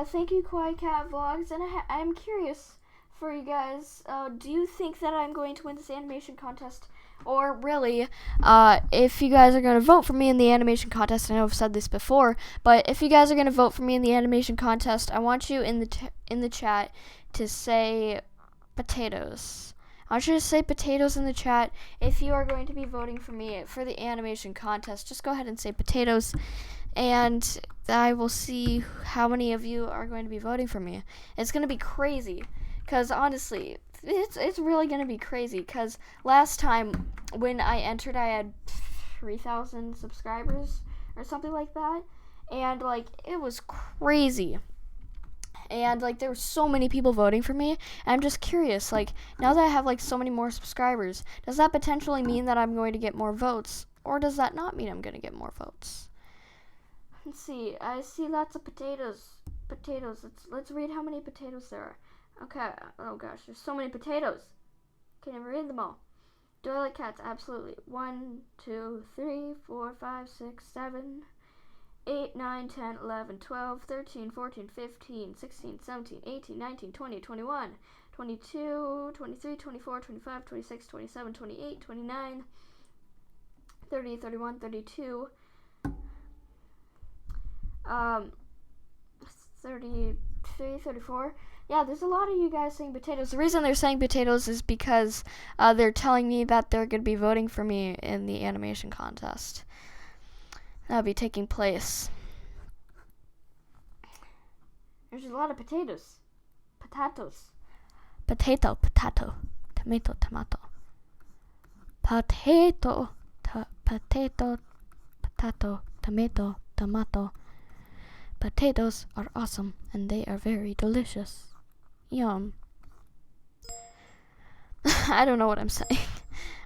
Thank you, Kawaii Cat Vlogs, and I'm curious for you guys, do you think that I'm going to win this animation contest? Or really, if you guys are going to vote for me in the animation contest, I know I've said this before, but if you guys are going to vote for me in the animation contest, I want you in the chat to say potatoes. I want you to say potatoes in the chat if you are going to be voting for me for the animation contest. Just go ahead and say potatoes, and I will see how many of you are going to be voting for me. It's going to be crazy, because honestly, it's really going to be crazy, because last time when I entered, I had 3,000 subscribers or something like that, and like it was crazy. And like there were so many people voting for me. And I'm just curious, like now that I have like so many more subscribers, does that potentially mean that I'm going to get more votes, or does that not mean I'm going to get more votes? Let's see. I see lots of potatoes. Let's read how many potatoes there are. Okay. Oh gosh, there's so many potatoes. Can never read them all. Do I like cats? Absolutely. 1, 2, 3, 4, 5, 6, 7, 8, 9, 10, 11, 12, 13, 14, 15, 16, 17, 18, 19, 20, 21, 22, 23, 24, 25, 26, 27, 28, 29, 30, 31, 32, 33, 34. Yeah, there's a lot of you guys saying potatoes. The reason they're saying potatoes is because they're telling me that they're going to be voting for me in the animation contest. That'll be taking place. There's a lot of potatoes. Potatoes. Potato, potato. Tomato, tomato. Potato, potato, potato, tomato, tomato. Potatoes are awesome, and they are very delicious. Yum. I don't know what I'm saying.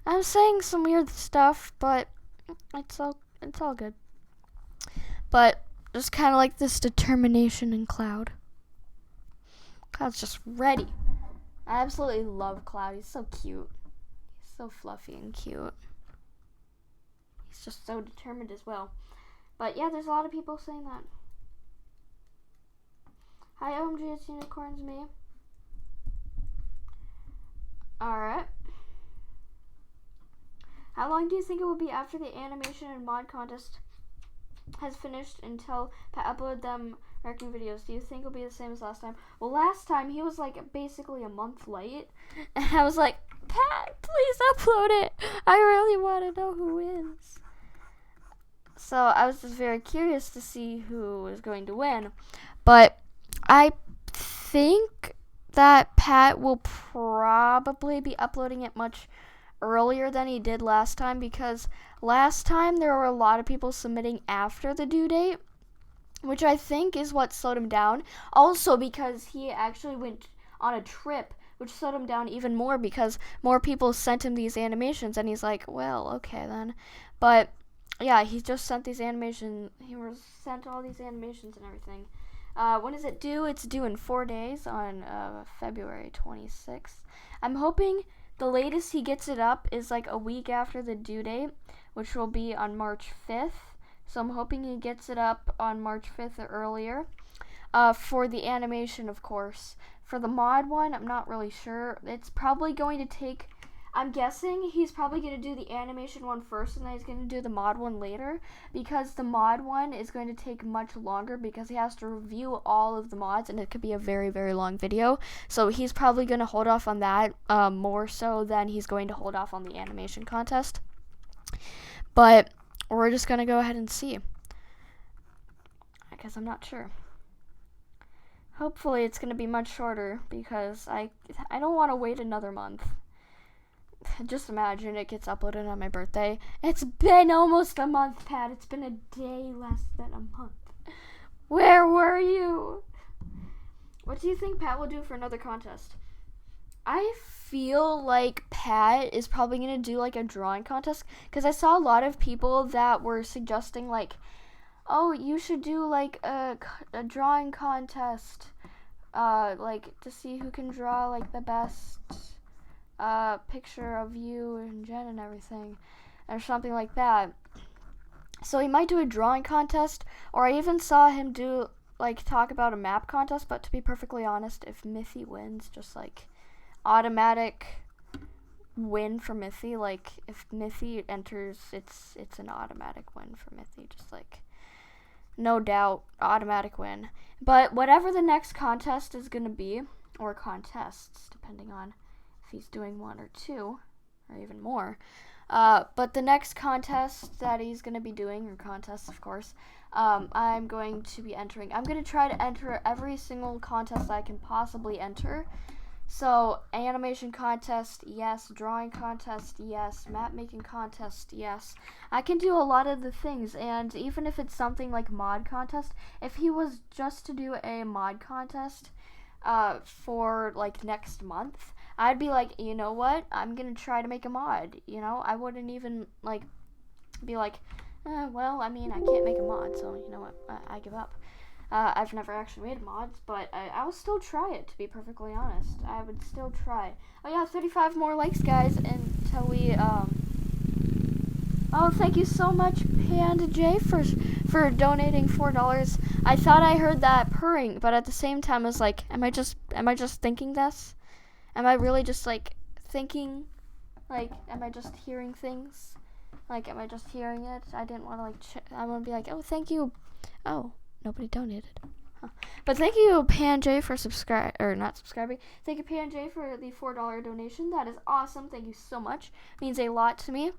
I'm saying some weird stuff, but it's all good. But just kind of like this determination in Cloud. Cloud's just ready. I absolutely love Cloud. He's so cute. He's so fluffy and cute. He's just so determined as well. But yeah, there's a lot of people saying that. Hi, OMG, it's Unicorns Me. Alright. How long do you think it will be after the animation and mod contest has finished until Pat uploaded them reacting videos? Do you think it'll be the same as last time? Well, last time he was like basically a month late. And I was like, Pat, please upload it. I really want to know who wins. So I was just very curious to see who was going to win. But I think that Pat will probably be uploading it much earlier than he did last time, because last time there were a lot of people submitting after the due date, which I think is what slowed him down. Also because he actually went on a trip, which slowed him down even more because more people sent him these animations, and he's like, well, okay then. But yeah, he just sent these animations. He was sent all these animations and everything. When is it due? It's due in 4 days on February 26th. I'm hoping the latest he gets it up is like a week after the due date, which will be on March 5th. So I'm hoping he gets it up on March 5th or earlier. For the animation, of course. For the mod one, I'm not really sure. It's probably going to take... I'm guessing he's probably going to do the animation one first, and then he's going to do the mod one later, because the mod one is going to take much longer because he has to review all of the mods, and it could be a very, very long video. So he's probably going to hold off on that more so than he's going to hold off on the animation contest. But we're just going to go ahead and see, because I'm not sure. Hopefully it's going to be much shorter, because I don't want to wait another month. Just imagine it gets uploaded on my birthday. It's been almost a month, Pat. It's been a day less than a month. Where were you? What do you think Pat will do for another contest? I feel like Pat is probably going to do like a drawing contest, because I saw a lot of people that were suggesting like, oh, you should do like a drawing contest, like to see who can draw like the best picture of you and Jen and everything, or something like that. So he might do a drawing contest, or I even saw him do like talk about a map contest. But to be perfectly honest, if Mithy wins, just like automatic win for Mithy. Like if Mithy enters, it's an automatic win for Mithy. Just like no doubt, automatic win. But whatever the next contest is gonna be, or contests, depending on he's doing 1 or 2 or even more, but the next contest that he's going to be doing, or contests of course, I'm going to be entering. I'm going to try to enter every single contest I can possibly enter, So, animation contest, yes. Drawing contest, yes. Map making contest, yes. I can do a lot of the things, and even if it's something like mod contest, if he was just to do a mod contest for like next month, I'd be like, you know what? I'm gonna try to make a mod. You know, I wouldn't even like be like, well, I mean, I can't make a mod, so you know what? I give up. I've never actually made mods, but I will still try it, to be perfectly honest. I would still try. Oh yeah, 35 more likes, guys, until we, Oh, thank you so much, Panda J, for donating $4. I thought I heard that purring, but at the same time, I was like, am I just thinking this? Am I really just, like, thinking? Like, am I just hearing things? Like, am I just hearing it? I didn't want to, like, I want to be like, oh, thank you. Oh, nobody donated. Huh. But thank you, Panjay, for not subscribing. Thank you, Panjay, for the $4 donation. That is awesome. Thank you so much. It means a lot to me.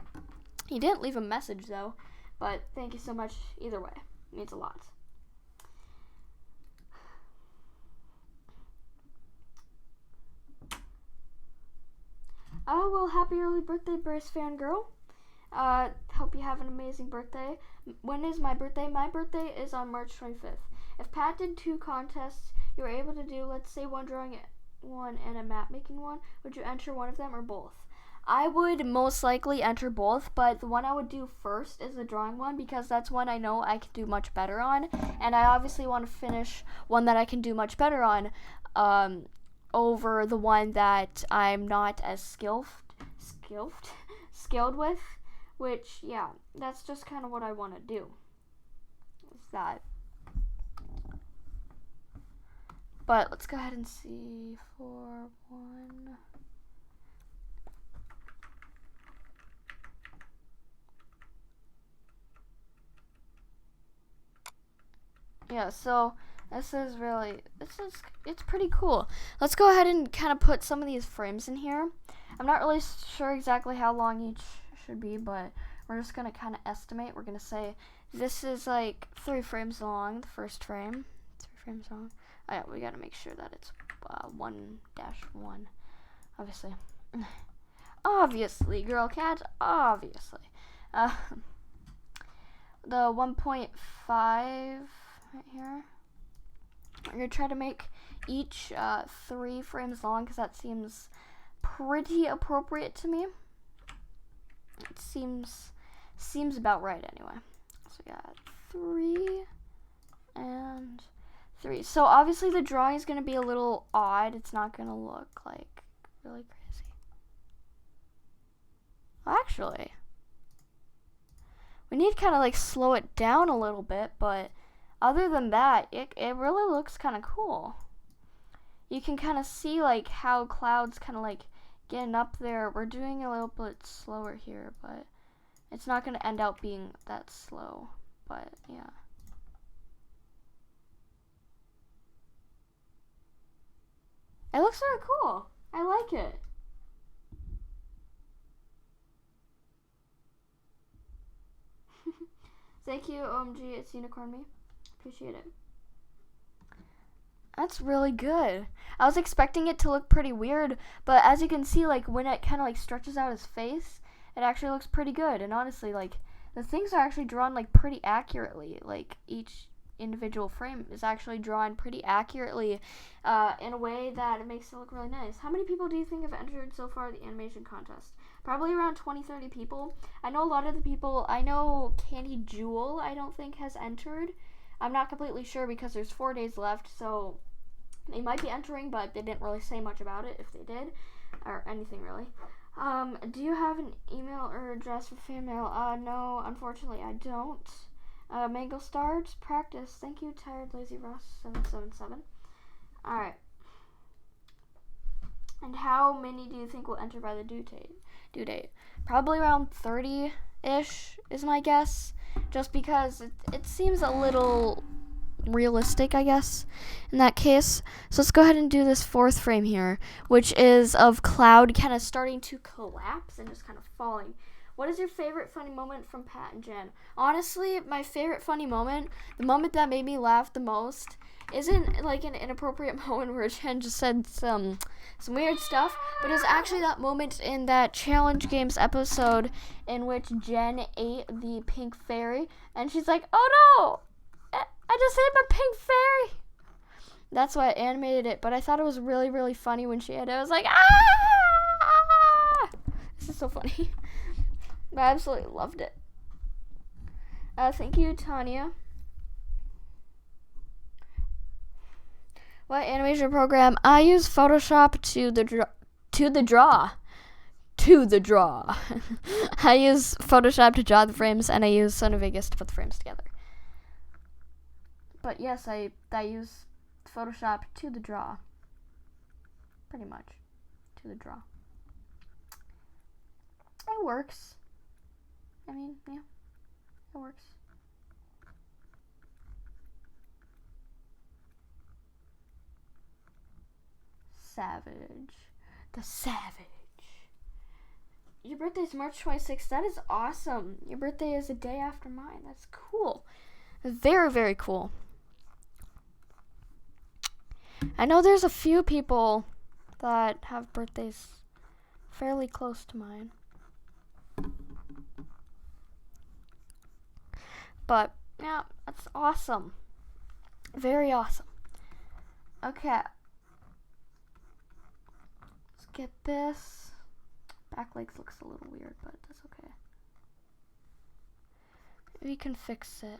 He didn't leave a message, though. But thank you so much either way. It means a lot. Oh, well, happy early birthday, Brace Fangirl. Hope you have an amazing birthday. When is my birthday? My birthday is on March 25th. If Pat did 2 contests, you were able to do, let's say, one drawing one and a map making one, would you enter one of them or both? I would most likely enter both, but the one I would do first is the drawing one because that's one I know I can do much better on, and I obviously want to finish one that I can do much better on over the one that I'm not as skilled with, which, yeah, that's just kind of what I want to do, is that. But let's go ahead and see for one. Yeah, so it's pretty cool. Let's go ahead and kind of put some of these frames in here. I'm not really sure exactly how long each should be, but we're just going to kind of estimate. We're going to say this is like 3 frames long, the first frame. 3 frames long. Oh yeah, we got to make sure that it's 1-1, obviously. Obviously, girl cat, obviously. The 1.5 right here. I'm going to try to make each 3 frames long because that seems pretty appropriate to me. It seems about right anyway. So we got 3 and 3. So obviously the drawing is going to be a little odd. It's not going to look like really crazy. Actually, we need to kind of like slow it down a little bit, but other than that, it really looks kind of cool. You can kind of see like how clouds kind of like getting up there. We're doing a little bit slower here, but it's not going to end up being that slow, but yeah. It looks really cool. I like it. Thank you, OMG, it's Unicorn Me. Appreciate it. That's really good. I was expecting it to look pretty weird, but as you can see, like, when it kind of, like, stretches out his face, it actually looks pretty good. And honestly, like, the things are actually drawn, like, pretty accurately. Like, each individual frame is actually drawn pretty accurately in a way that it makes it look really nice. How many people do you think have entered so far the animation contest? Probably around 20-30 people. I know a lot of the people. I know Candy Jewel, I don't think, has entered. I'm not completely sure because there's 4 days left, so they might be entering, but they didn't really say much about it if they did, or anything really. Do you have an email or address for fan mail? No, unfortunately I don't. Mango Stars, practice. Thank you, Tired Lazy Ross 777. Alright. And how many do you think will enter by the due date? Probably around 30-ish is my guess. Just because it seems a little realistic, I guess, in that case. So let's go ahead and do this 4th frame here, which is of cloud kind of starting to collapse and just kind of falling. What is your favorite funny moment from Pat and Jen? Honestly, my favorite funny moment, the moment that made me laugh the most, isn't like an inappropriate moment where Jen just said some weird stuff, but it was actually that moment in that Challenge Games episode in which Jen ate the pink fairy, and she's like, "Oh no, I just ate my pink fairy." That's why I animated it, but I thought it was really, really funny when she ate it. I was like, ah! This is so funny. But I absolutely loved it. Thank you, Tanya. What animation program? I use Photoshop to the draw. I use Photoshop to draw the frames, and I use Sony Vegas to put the frames together. But yes, I use Photoshop to the draw. Pretty much. To the draw. It works. I mean, yeah. It works. Savage. The Savage. Your birthday's March 26th. That is awesome. Your birthday is a day after mine. That's cool. Very, very cool. I know there's a few people that have birthdays fairly close to mine. But, yeah, that's awesome. Very awesome. Okay. Let's get this. Back legs looks a little weird, but that's okay. We can fix it.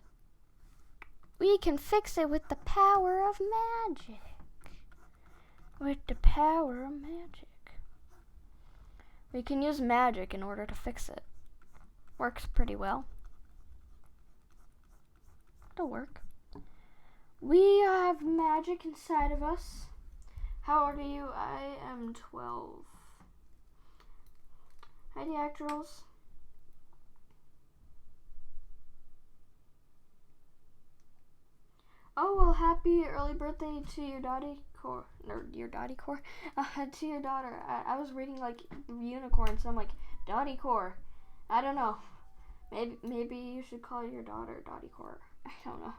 We can fix it with the power of magic. With the power of magic. We can use magic in order to fix it. Works pretty well. It'll work. We have magic inside of us. How old are you? I am 12. Hi, Diactrals. Oh, well, happy early birthday to your Dottie Core. Or your Dottie Core? To your daughter. I was reading, like, unicorn, so I'm like, Dottie Core. I don't know. Maybe you should call your daughter Dottie Core. I don't know.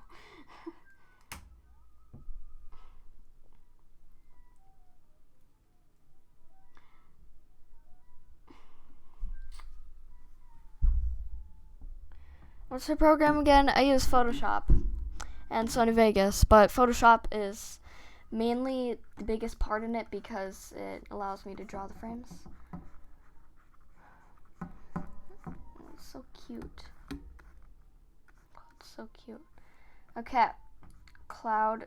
What's the program again? I use Photoshop and Sony Vegas, but Photoshop is mainly the biggest part in it because it allows me to draw the frames. It's so cute. It's so cute. Okay. Cloud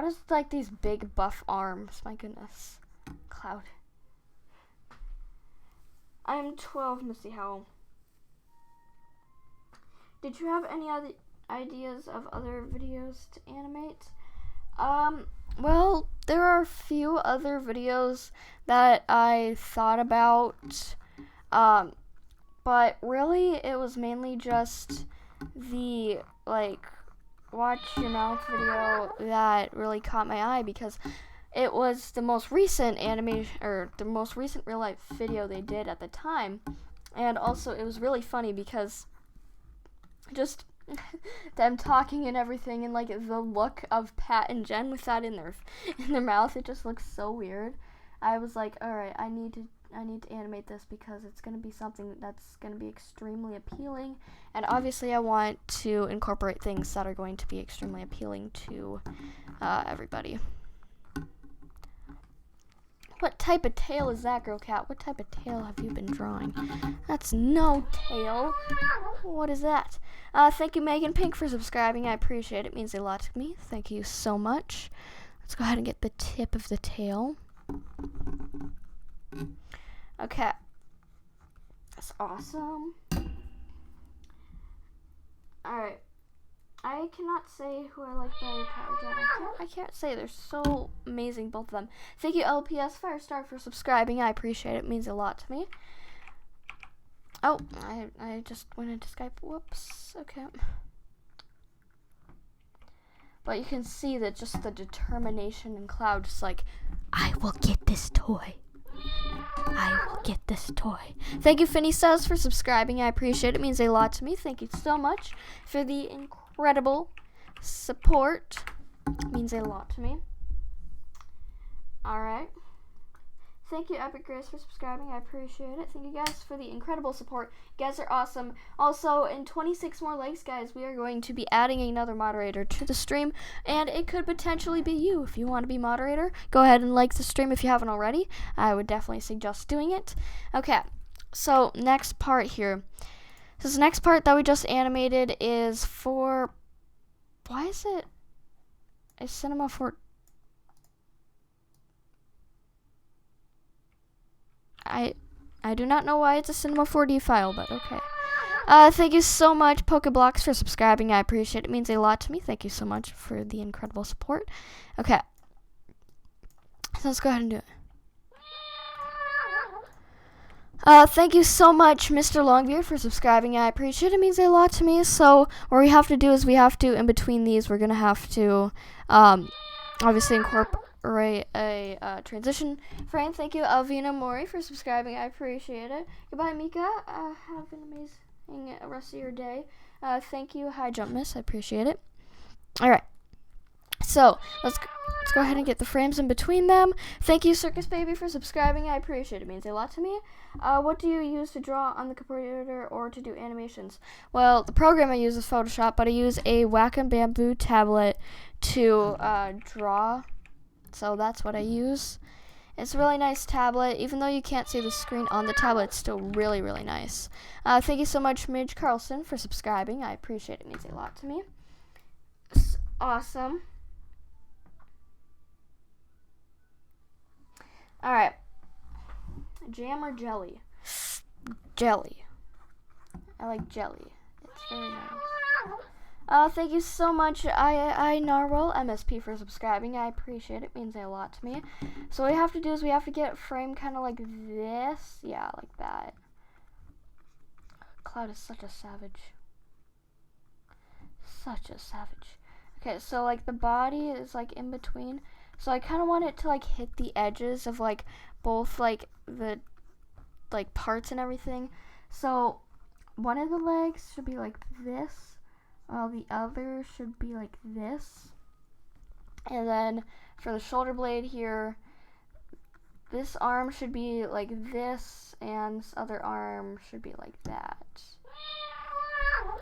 is like these big buff arms. My goodness. Cloud. I'm 12, Missy Howell. Did you have any other ideas of other videos to animate? Well, there are a few other videos that I thought about, but really it was mainly just the, watch your mouth video that really caught my eye because it was the most recent animation, or the most recent real life video they did at the time, and also it was really funny because just them talking and everything, and the look of Pat and Jen with that in their mouth, it just looks so weird. I was like, all right, I need to animate this because it's going to be something that's going to be extremely appealing, and obviously I want to incorporate things that are going to be extremely appealing to everybody. What type of tail is that, Girl Cat? What type of tail have you been drawing? That's no tail. What is that? Thank you, Megan Pink, for subscribing. I appreciate it. It means a lot to me. Thank you so much. Let's go ahead and get the tip of the tail. Okay. That's awesome. Alright. I cannot say who I like better, Power Jen. I can't say. They're so amazing, both of them. Thank you, LPS Firestar, for subscribing. I appreciate it. It means a lot to me. Oh, I just went into Skype. Whoops. Okay. But you can see that just the determination in Cloud, just like, I will get this toy. I will get this toy. Thank you, Finny Says, for subscribing. I appreciate it. It means a lot to me. Thank you so much for the incredible support. It means a lot to me. Alright. Thank you, Epic Grace, for subscribing. I appreciate it. Thank you guys for the incredible support. You guys are awesome. Also, in 26 more likes, guys, we are going to be adding another moderator to the stream, and it could potentially be you. If you want to be moderator, go ahead and like the stream if you haven't already. I would definitely suggest doing it. Okay, so next part here. This next part that we just animated is for... Why is it a Cinema 4... I do not know why it's a Cinema 4D file, but okay. Thank you so much, Pokeblocks, for subscribing. I appreciate it. It means a lot to me. Thank you so much for the incredible support. Okay. So let's go ahead and do it. Thank you so much, Mr. Longbeard, for subscribing. I appreciate it. It means a lot to me. So what we have to do is we have to, in between these, we're going to have to obviously incorporate a transition frame. Thank you, Alvina Mori, for subscribing. I appreciate it. Goodbye, Mika. Have an amazing rest of your day. Thank you, High Jump Miss. I appreciate it. All right. So let's go ahead and get the frames in between them. Thank you, Circus Baby, for subscribing. I appreciate it. It means a lot to me. What do you use to draw on the computer or to do animations? Well, the program I use is Photoshop, but I use a Wacom Bamboo tablet to draw. So that's what I use. It's a really nice tablet. Even though you can't see the screen on the tablet, it's still really, really nice. Thank you so much, Midge Carlson, for subscribing. I appreciate it. It means a lot to me. It's awesome. Alright. Jam or jelly? Jelly. I like jelly. It's very nice. Thank you so much, I Narwhal MSP, for subscribing. I appreciate it. It means a lot to me. So what we have to do is we have to get frame kind of like this. Yeah, like that. Cloud is such a savage. Such a savage. Okay, so like the body is like in between. So I kind of want it to like hit the edges of like both like the like parts and everything. So one of the legs should be like this. The other should be like this. And then for the shoulder blade here, this arm should be like this, and this other arm should be like that.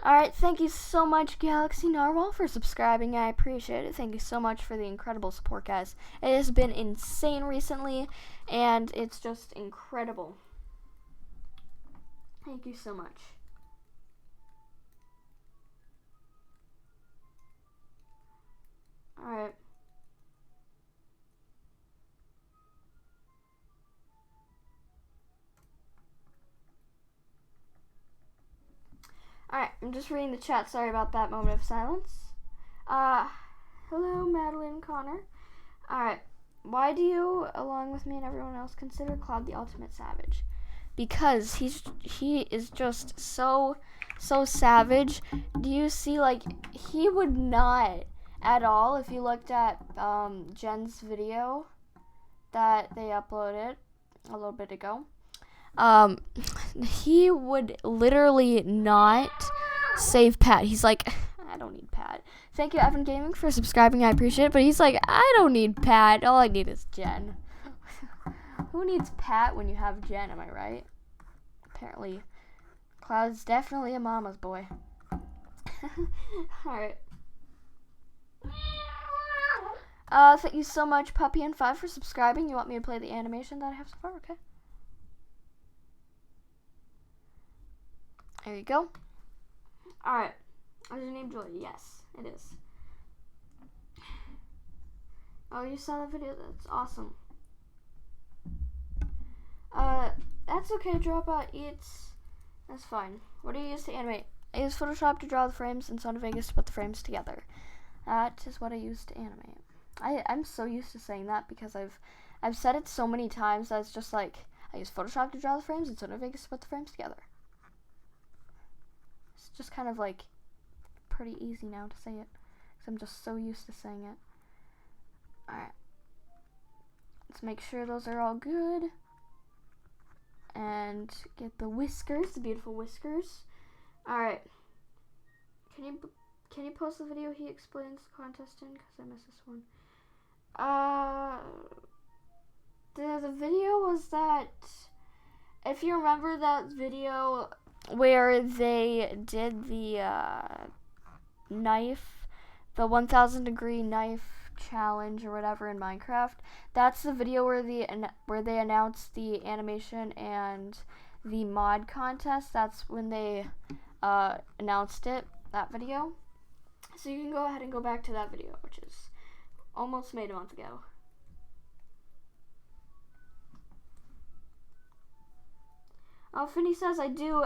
Alright, thank you so much, Galaxy Narwhal, for subscribing. I appreciate it. Thank you so much for the incredible support, guys. It has been insane recently, and it's just incredible. Thank you so much. Alright. Alright, I'm just reading the chat. Sorry about that moment of silence. Hello, Madeline Connor. Alright, why do you, along with me and everyone else, consider Cloud the ultimate savage? Because he is just so savage. Do you see, like, he would not at all, if you looked at Jen's video that they uploaded a little bit ago, he would literally not save Pat. He's like, I don't need Pat. Thank you, Evan Gaming, for subscribing. I appreciate it. But he's like, I don't need Pat. All I need is Jen. Who needs Pat when you have Jen? Am I right? Apparently, Cloud's definitely a mama's boy. All right. Thank you so much, Puppy&5, for subscribing. You want me to play the animation that I have so far? Okay. There you go. Alright. Is your name Joy? Yes, it is. Oh, you saw the video? That's awesome. That's okay, Dropout. That's fine. What do you use to animate? I use Photoshop to draw the frames and Sony Vegas to put the frames together. That is what I use to animate. I'm so used to saying that because I've said it so many times that it's just like, I use Photoshop to draw the frames and Sony Vegas to put the frames together. It's just kind of like pretty easy now to say it because I'm just so used to saying it. Alright. Let's make sure those are all good. And get the whiskers, the beautiful whiskers. Alright. Can you Can you post the video he explains the contest in? Because I missed this one. The video was that, if you remember that video where they did the knife, the 1000 degree knife challenge or whatever in Minecraft, that's the video where they announced the animation and the mod contest. That's when they announced it, that video. So you can go ahead and go back to that video, which is almost made a month ago. Finny says I do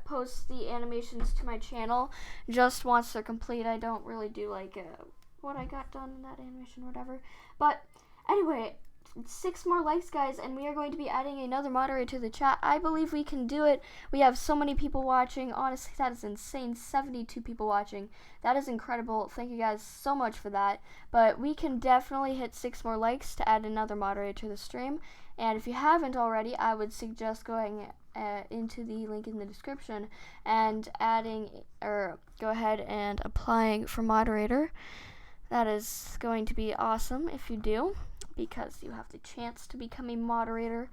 post the animations to my channel just once they're complete. I don't really do like what I got done in that animation or whatever. But anyway, 6 more likes, guys, and we are going to be adding another moderator to the chat. I believe we can do it. We have so many people watching. Honestly, that is insane. 72 people watching. That is incredible. Thank you guys so much for that. But we can definitely hit 6 more likes to add another moderator to the stream. And if you haven't already, I would suggest going into the link in the description and go ahead and applying for moderator. That is going to be awesome if you do, because you have the chance to become a moderator.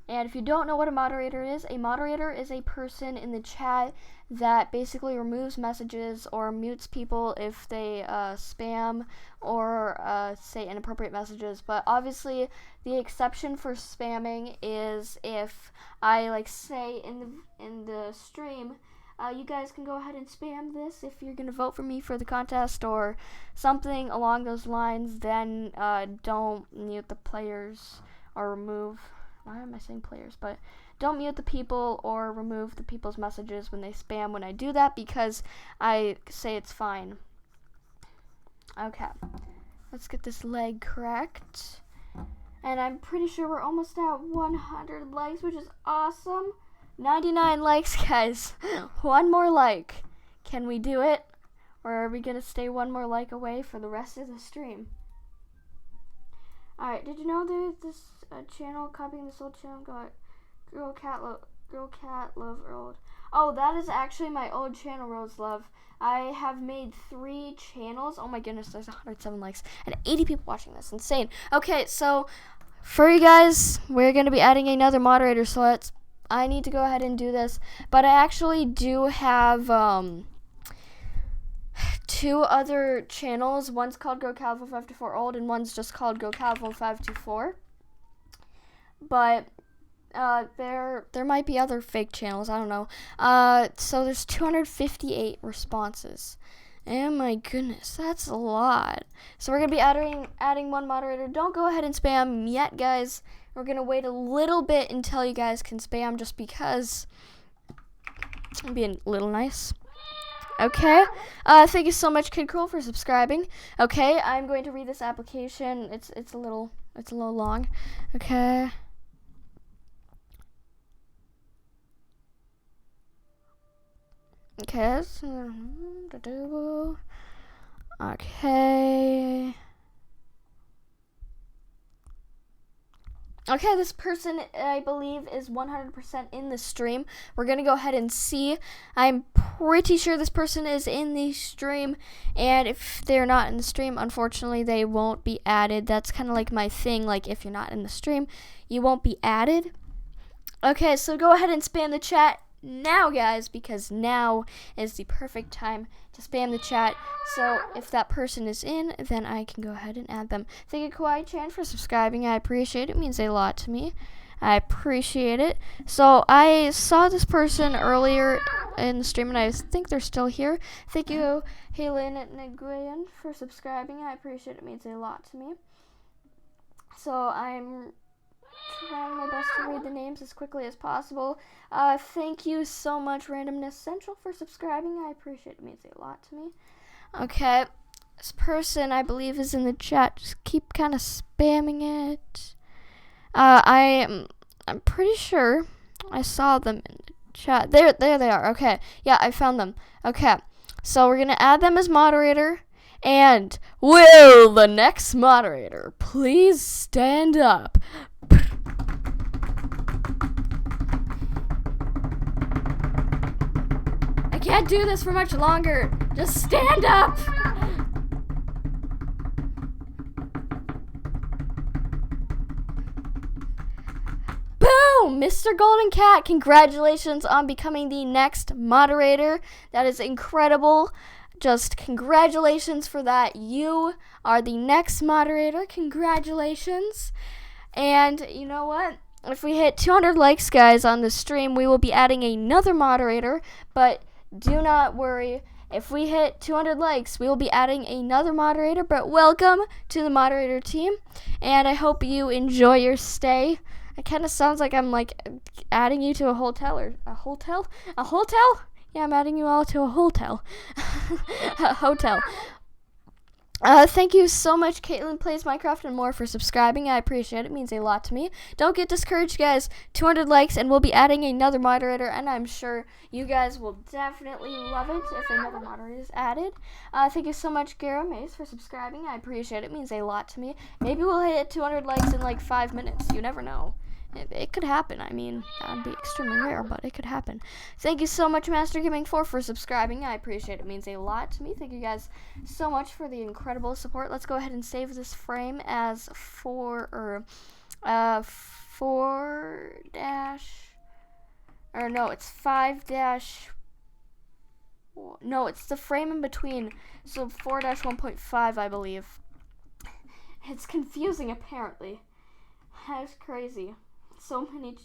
And if you don't know what a moderator is a person in the chat that basically removes messages or mutes people if they spam or say inappropriate messages. But obviously the exception for spamming is if I say in the stream, you guys can go ahead and spam this if you're going to vote for me for the contest or something along those lines. Then don't mute the players or remove, why am I saying players, but don't mute the people or remove the people's messages when they spam when I do that, because I say it's fine. Okay, let's get this leg correct. And I'm pretty sure we're almost at 100 likes, which is awesome. 99 likes, guys. One more like. Can we do it? Or are we going to stay one more like away for the rest of the stream? Alright, did you know there's this channel copying this old channel got Girlcatlove1524? Oh, that is actually my old channel, Rose Love. I have made 3 channels. Oh my goodness, there's 107 likes and 80 people watching this. Insane. Okay, so for you guys, we're going to be adding another moderator, so I need to go ahead and do this. But I actually do have 2 other channels. One's called Girlcatlove1524 and one's just called Girlcatlove1524. But there might be other fake channels, I don't know. So there's 258 responses. Oh my goodness, that's a lot. So we're gonna be adding one moderator. Don't go ahead and spam yet, guys. We're gonna wait a little bit until you guys can spam, just because I'm being a little nice. Okay, thank you so much, Kid Cruel, for subscribing. Okay, I'm going to read this application. It's a little long. Okay. Okay. Okay. Okay, this person, I believe, is 100% in the stream. We're going to go ahead and see. I'm pretty sure this person is in the stream, and if they're not in the stream, unfortunately, they won't be added. That's kind of like my thing, like if you're not in the stream, you won't be added. Okay, so go ahead and spam the chat now, guys, because now is the perfect time to spam the chat. So if that person is in, then I can go ahead and add them. Thank you, Kawaii-chan, for subscribing. I appreciate it. It means a lot to me. I appreciate it. So I saw this person earlier in the stream, and I think they're still here. Thank you, Helen Nguyen, for subscribing. I appreciate it. It means a lot to me. So I'm trying my best to read the names as quickly as possible. Thank you so much, Randomness Central, for subscribing. I appreciate it. It means a lot to me. Okay, this person, I believe, is in the chat. Just keep kind of spamming it. I'm pretty sure I saw them in the chat. There they are. Okay, yeah, I found them. Okay, so we're gonna add them as moderator. And will the next moderator please stand up? can't do this for much longer. Just stand up. Boom! Mr. Golden Cat, congratulations on becoming the next moderator. That is incredible. Just congratulations for that. You are the next moderator. Congratulations. And you know what? If we hit 200 likes, guys, on the stream, we will be adding another moderator. But do not worry. If we hit 200 likes, we will be adding another moderator. But welcome to the moderator team. And I hope you enjoy your stay. It kind of sounds like I'm like adding you to a hotel or a hotel? A hotel? Yeah, I'm adding you all to a hotel. A hotel. Thank you so much, Caitlin Plays Minecraft and More, for subscribing. I appreciate it. It means a lot to me. Don't get discouraged, guys. 200 likes, and we'll be adding another moderator, and I'm sure you guys will definitely love it if another moderator is added. Thank you so much, Gara Mace, for subscribing. I appreciate it. It means a lot to me. Maybe we'll hit 200 likes in like 5 minutes. You never know. It could happen. I mean, that would be extremely rare, but it could happen. Thank you so much, Master Gaming 4, for subscribing. I appreciate it. It means a lot to me. Thank you guys so much for the incredible support. Let's go ahead and save this frame as 4 dash, or no, it's 5 dash. No, it's the frame in between. So 4-1.5, I believe. It's confusing, apparently. That's crazy. So many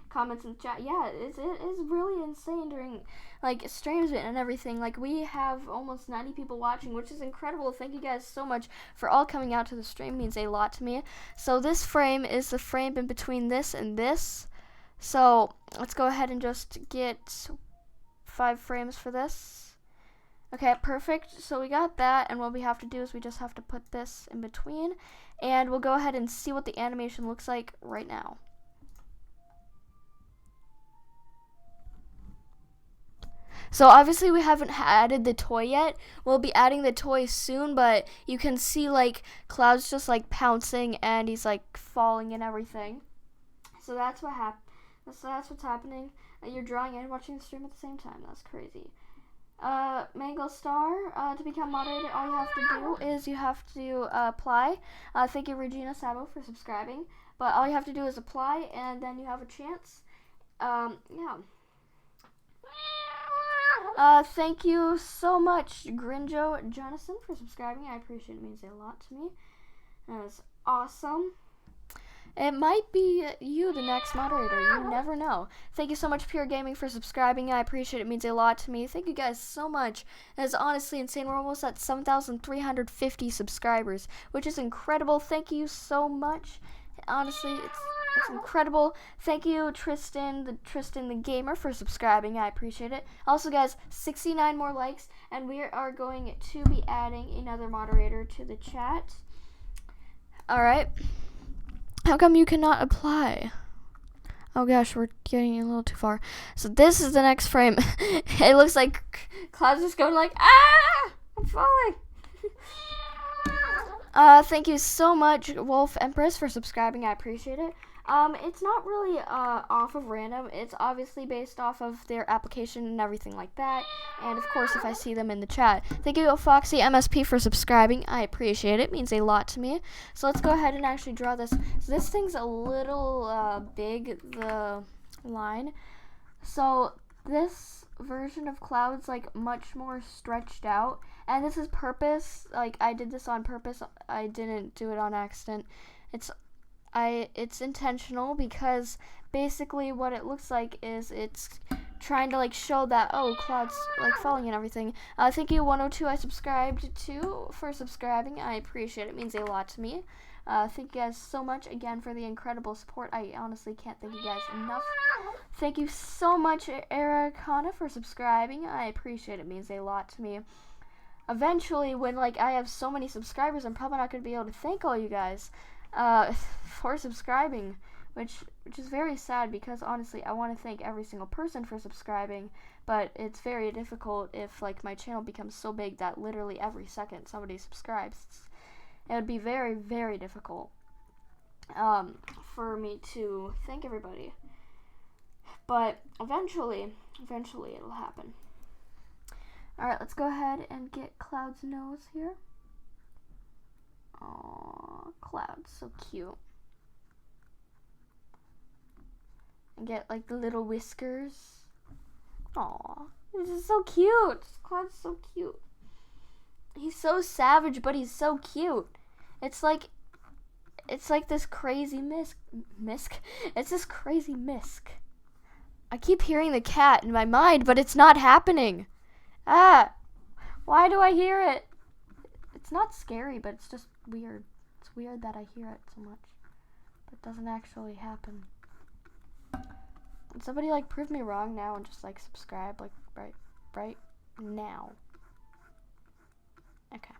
comments in the chat. Yeah, it is really insane during like streams and everything. Like, we have almost 90 people watching, which is incredible. Thank you guys so much for all coming out to the stream. It means a lot to me. So this frame is the frame in between this and this. So let's go ahead and just get 5 frames for this. Okay, perfect. So we got that, and what we have to do is we just have to put this in between, and we'll go ahead and see what the animation looks like right now. So obviously we haven't added the toy yet. We'll be adding the toy soon, but you can see like Cloud's just like pouncing and he's like falling and everything. So that's what that's what's happening. You're drawing and watching the stream at the same time. That's crazy. Mango Star, to become moderator, all you have to do is you have to apply. Thank you, Regina Sabo, for subscribing. But all you have to do is apply, and then you have a chance. Yeah. Thank you so much, Grinjo Jonathan, for subscribing. I appreciate it. It means a lot to me. That is awesome. It might be you, the next moderator. You never know. Thank you so much, Pure Gaming, for subscribing. I appreciate it. It means a lot to me. Thank you guys so much. That is honestly insane. We're almost at 7,350 subscribers, which is incredible. Thank you so much. Honestly, it's incredible. Thank you, Tristan the Gamer, for subscribing. I appreciate it. Also, guys, 69 more likes, and we are going to be adding another moderator to the chat. All right. How come you cannot apply? Oh gosh, we're getting a little too far. So this is the next frame. It looks like Cloud's just going like, ah, I'm falling. Thank you so much, Wolf Empress, for subscribing. I appreciate it. It's not really off of random. It's obviously based off of their application and everything like that. And of course, if I see them in the chat. Thank you, Foxy MSP, for subscribing. I appreciate it. It means a lot to me. So let's go ahead and actually draw this. So this thing's a little big, the line. So this version of Cloud's like much more stretched out. And this is purpose. Like, I did this on purpose. I didn't do it on accident. It's intentional, because basically what it looks like is it's trying to like show that, oh, Cloud's like falling and everything. Thank you, 102 I subscribed to, for subscribing. I appreciate it. It means a lot to me. Thank you guys so much again for the incredible support. I honestly can't thank you guys enough. Thank you so much, Ericana, for subscribing. I appreciate it. It means a lot to me. Eventually, when like I have so many subscribers, I'm probably not going to be able to thank all you guys for subscribing, which is very sad, because honestly I want to thank every single person for subscribing, but it's very difficult if like my channel becomes so big that literally every second somebody subscribes. It would be very, very difficult for me to thank everybody, but eventually it'll happen. Alright, let's go ahead and get Cloud's nose here. Oh, Cloud, so cute. And get like the little whiskers. Aw, this is so cute. Cloud's so cute. He's so savage, but he's so cute. It's like this crazy misk. It's this crazy misk. I keep hearing the cat in my mind, but it's not happening. Ah, why do I hear it? It's not scary, but it's just weird. It's weird that I hear it so much, but it doesn't actually happen. Can somebody like prove me wrong now and just like subscribe like right now? Okay.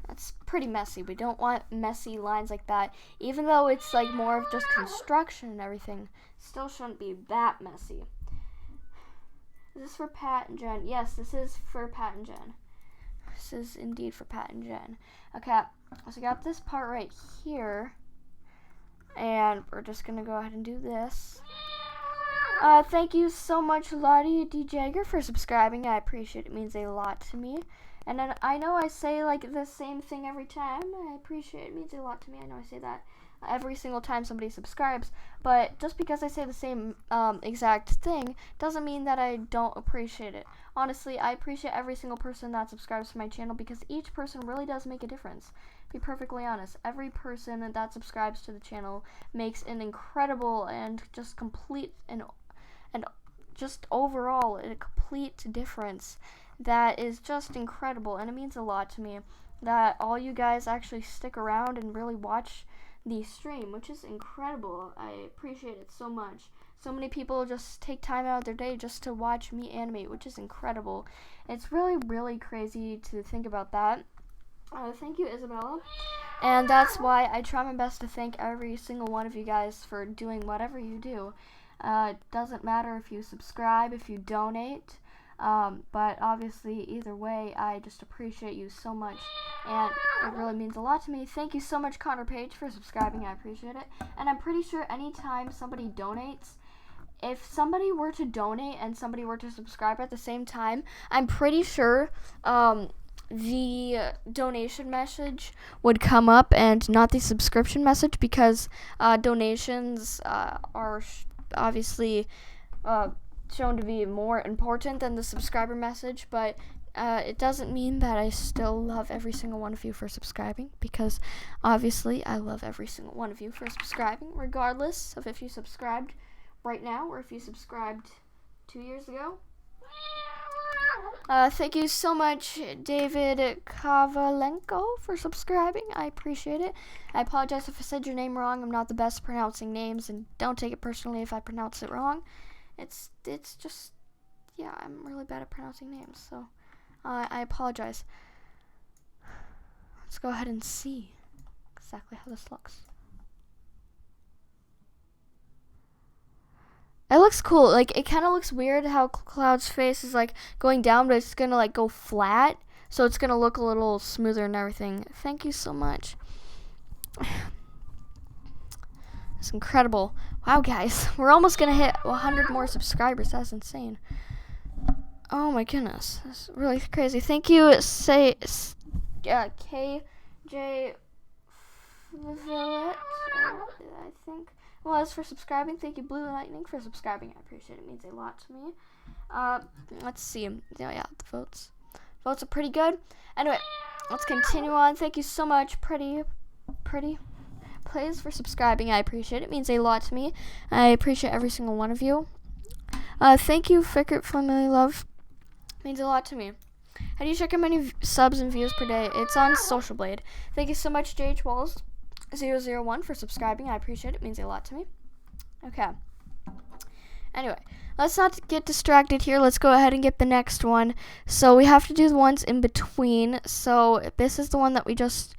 That's pretty messy. We don't want messy lines like that. Even though it's like more of just construction and everything, still shouldn't be that messy. Is this for Pat and Jen? Yes, this is for Pat and Jen. This is indeed for Pat and Jen. Okay, so I got this part right here. And we're just going to go ahead and do this. Thank you so much, Lottie D. Jagger, for subscribing. I appreciate it. It means a lot to me. And then I know I say like the same thing every time. I appreciate it. It means a lot to me. I know I say that every single time somebody subscribes. But just because I say the same exact thing doesn't mean that I don't appreciate it. Honestly, I appreciate every single person that subscribes to my channel because each person really does make a difference. Be perfectly honest, every person that subscribes to the channel makes an incredible and just complete and just overall a complete difference that is just incredible, and it means a lot to me that all you guys actually stick around and really watch the stream, which is incredible. I appreciate it so much. So many people just take time out of their day just to watch me animate, which is incredible. It's really, really crazy to think about that. Thank you, Isabella. And that's why I try my best to thank every single one of you guys for doing whatever you do. It doesn't matter if you subscribe, if you donate, but obviously either way, I just appreciate you so much, and it really means a lot to me. Thank you so much, Connor Page, for subscribing. I appreciate it. And I'm pretty sure anytime somebody donates, if somebody were to donate and somebody were to subscribe at the same time, I'm pretty sure the donation message would come up and not the subscription message, because donations are obviously shown to be more important than the subscriber message, but it doesn't mean that I still love every single one of you for subscribing, because obviously I love every single one of you for subscribing, regardless of if you subscribed right now or if you subscribed 2 years ago. Thank you so much, David Kovalenko, for subscribing. I appreciate it. I apologize if I said your name wrong. I'm not the best pronouncing names, and don't take it personally if I pronounce it wrong. It's just, yeah, I'm really bad at pronouncing names, so I apologize. Let's go ahead and see exactly how this looks. It looks cool. Like, it kind of looks weird how Cloud's face is like going down, but it's gonna like go flat, so it's gonna look a little smoother and everything. Thank you so much. It's incredible. Wow, guys, we're almost gonna hit 100 more subscribers. That's insane. Oh my goodness, that's really crazy. Thank you, KJ Villette, I think. Well, as for subscribing, thank you, Blue Lightning, for subscribing. I appreciate it. It means a lot to me. Let's see. Yeah, the votes. Votes are pretty good. Anyway, let's continue on. Thank you so much, Pretty Plays, for subscribing. I appreciate it. It means a lot to me. I appreciate every single one of you. Thank you, Fickert Family Love. It means a lot to me. How do you check how many subs and views per day? It's on Social Blade. Thank you so much, JH Walls 001, for subscribing. I appreciate it. It means a lot to me. Okay. Anyway, let's not get distracted here. Let's go ahead and get the next one. So we have to do the ones in between. So this is the one that we just...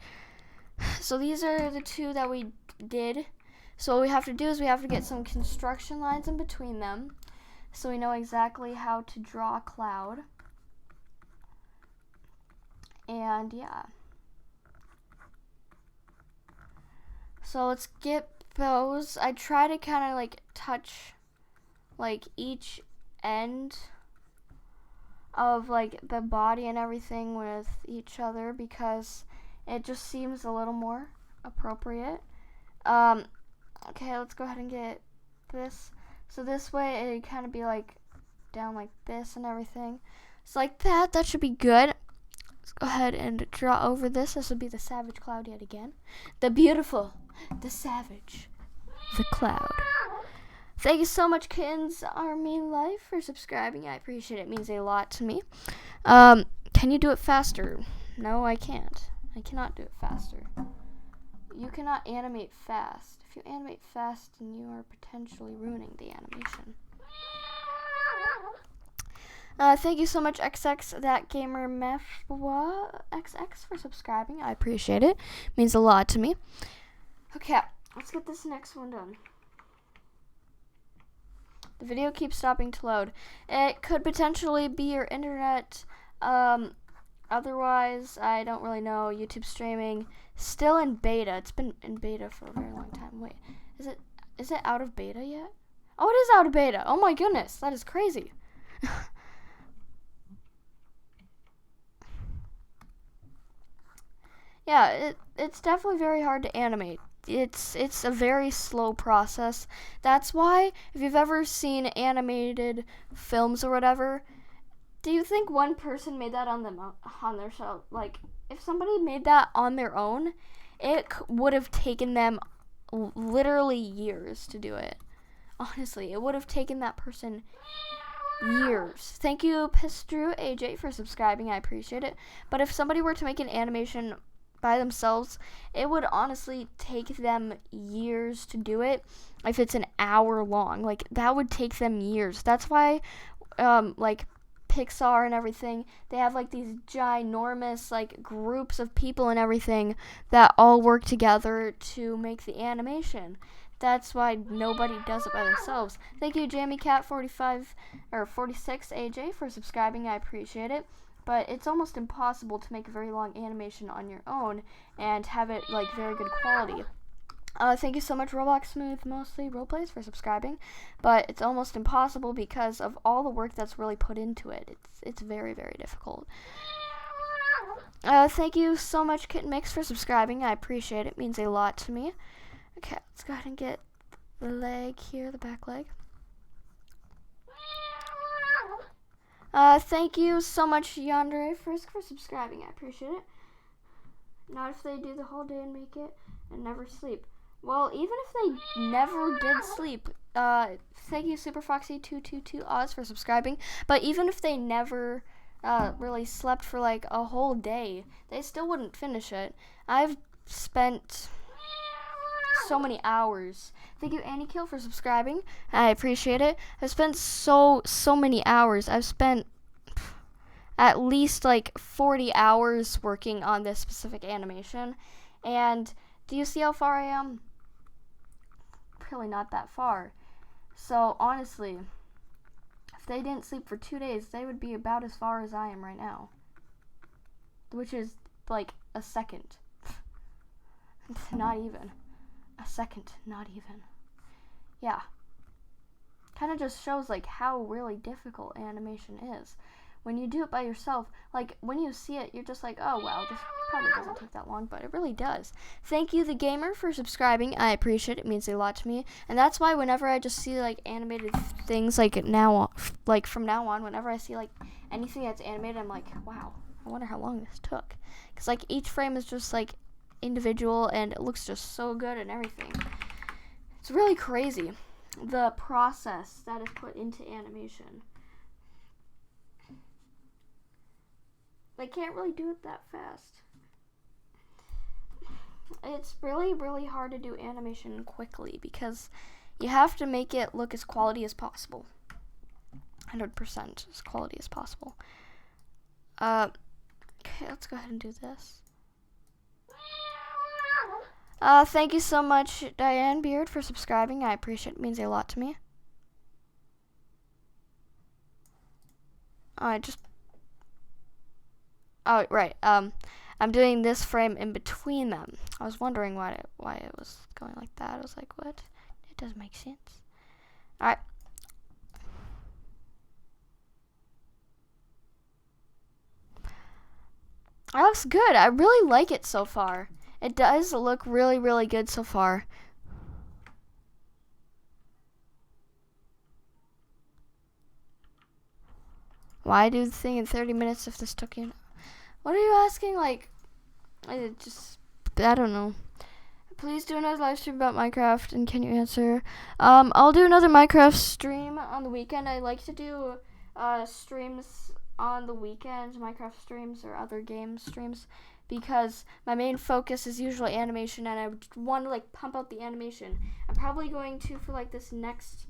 So these are the two that we did. So what we have to do is we have to get some construction lines in between them, so we know exactly how to draw Cloud. And yeah. So let's get those. I try to kind of like touch like each end of like the body and everything with each other because it just seems a little more appropriate. Okay, let's go ahead and get this. So this way it kind of be like down like this and everything. So like that. That should be good. Let's go ahead and draw over this. This would be the savage cloud yet again. The beautiful, the savage, the cloud. Thank you so much, Kittens Army Life, for subscribing. I appreciate it. It means a lot to me. Can you do it faster? No, I can't. I cannot do it faster. You cannot animate fast. If you animate fast, then you are potentially ruining the animation. Thank you so much, XX That Gamer Mefwa XX, for subscribing. I appreciate it. It means a lot to me. Okay, let's get this next one done. The video keeps stopping to load. It could potentially be your internet. Otherwise, I don't really know. YouTube streaming still in beta. It's been in beta for a very long time. Wait, is it out of beta yet? Oh, it is out of beta. Oh my goodness, that is crazy. Yeah, it's definitely very hard to animate. It's a very slow process. That's why, if you've ever seen animated films or whatever, do you think one person made that on their show? Like, if somebody made that on their own, it would have taken them literally years to do it. Honestly, it would have taken that person years. Thank you, Pistru AJ, for subscribing. I appreciate it. But if somebody were to make an animation by themselves, it would honestly take them years to do it. If it's an hour long, like, that would take them years. That's why like Pixar and everything, they have like these ginormous like groups of people and everything that all work together to make the animation. That's why nobody does it by themselves. Thank you, JammyCat45 or 46 AJ, for subscribing. I appreciate it. But it's almost impossible to make a very long animation on your own and have it like very good quality. Thank you so much, Roblox Smooth Mostly Roleplays, for subscribing. But it's almost impossible because of all the work that's really put into it. It's very, very difficult. Thank you so much, Kitten Mix, for subscribing. I appreciate it. It means a lot to me. Okay, let's go ahead and get the leg here, the back leg. Thank you so much, Yandere Frisk, for subscribing. I appreciate it. Not if they do the whole day and make it and never sleep. Well, even if they never did sleep, thank you, SuperFoxy222 Oz, for subscribing. But even if they never really slept for like a whole day, they still wouldn't finish it. I've spent so many hours. Thank you, Annie Kill, for subscribing. I appreciate it. I've spent so many hours. I've spent at least like 40 hours working on this specific animation. And do you see how far I am? Really not that far. So honestly, if they didn't sleep for 2 days, they would be about as far as I am right now. Which is like a second. Not even. A second, not even. Yeah. Kind of just shows like how really difficult animation is. When you do it by yourself, like when you see it, you're just like, oh wow, this probably doesn't take that long, but it really does. Thank you, The Gamer, for subscribing. I appreciate it. It means a lot to me. And that's why whenever I just see like animated things like now, like from now on, whenever I see like anything that's animated, I'm like, wow, I wonder how long this took. Because like each frame is just like individual and it looks just so good and everything. It's really crazy, the process that is put into animation. They can't really do it that fast. It's really, really hard to do animation quickly because you have to make it look as quality as possible. 100% as quality as possible. Okay, let's go ahead and do this. Thank you so much, Diane Beard, for subscribing. I appreciate it. It means a lot to me. Oh, right. I'm doing this frame in between them. I was wondering why it was going like that. I was like, what? It doesn't make sense. All right. It looks good. I really like it so far. It does look really, really good so far. Why do the thing in 30 minutes if this took you? What are you asking? Like, I don't know. Please do another live stream about Minecraft, and can you answer? I'll do another Minecraft stream on the weekend. I like to do streams on the weekends, Minecraft streams or other game streams, because my main focus is usually animation, and I want to like pump out the animation. I'm probably going to, for like this next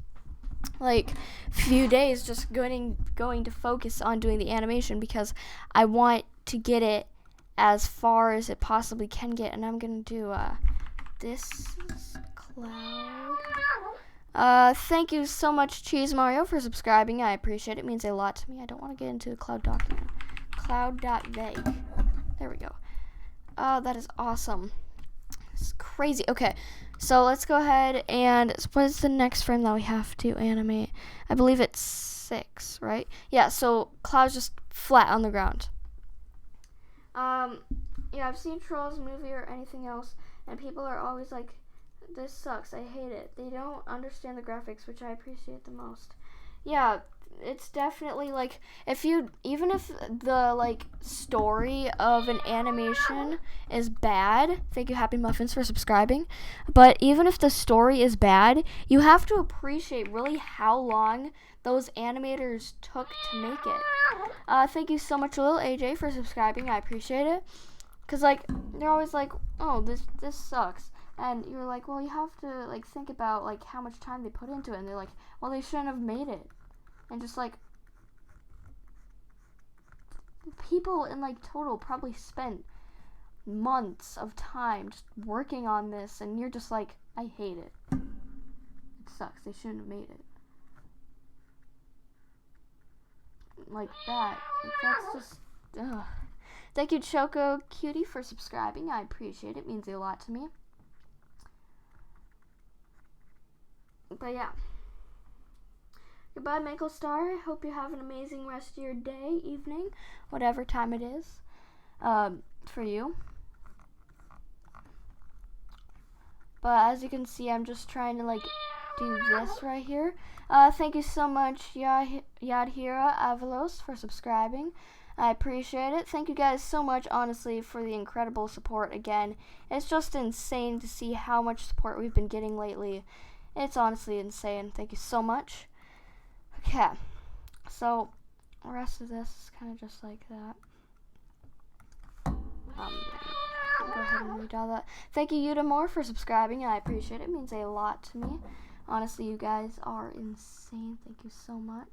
like few days, just going to focus on doing the animation, because I want to get it as far as it possibly can get. And I'm gonna do this cloud. Thank you so much, Cheese Mario, for subscribing. I appreciate it. It means a lot to me. I don't want to get into a cloud document. Cloud.vague. There we go. Oh, that is awesome. It's crazy. Okay, so let's go ahead and what is the next frame that we have to animate? I believe it's 6, right? Yeah, so cloud's just flat on the ground. Yeah, I've seen Trolls movie or anything else, and people are always like, this sucks, I hate it. They don't understand the graphics, which I appreciate the most. Yeah, it's definitely like, even if the like story of an animation is bad, thank you Happy Muffins for subscribing, but even if the story is bad, you have to appreciate really how long those animators took to make it. Thank you so much, Lil AJ, for subscribing. I appreciate it. Cause like they're always like, oh, this sucks, and you're like, well, you have to like think about like how much time they put into it, and they're like, well, they shouldn't have made it, and just like people in like total probably spent months of time just working on this, and you're just like, I hate it. It sucks. They shouldn't have made it. Like that. Like, that's just. Ugh. Thank you, Choco Cutie, for subscribing. I appreciate it. It means a lot to me. But yeah. Goodbye, Michael Star. I hope you have an amazing rest of your day, evening, whatever time it is for you. But as you can see, I'm just trying to like do this right here. Thank you so much, Yadhira Avalos, for subscribing. I appreciate it. Thank you guys so much, honestly, for the incredible support again. It's just insane to see how much support we've been getting lately. It's honestly insane. Thank you so much. Okay, so the rest of this is kind of just like that. I'll go ahead and read all that. Thank you, Udamore, for subscribing. I appreciate it. It means a lot to me. Honestly, you guys are insane. Thank you so much.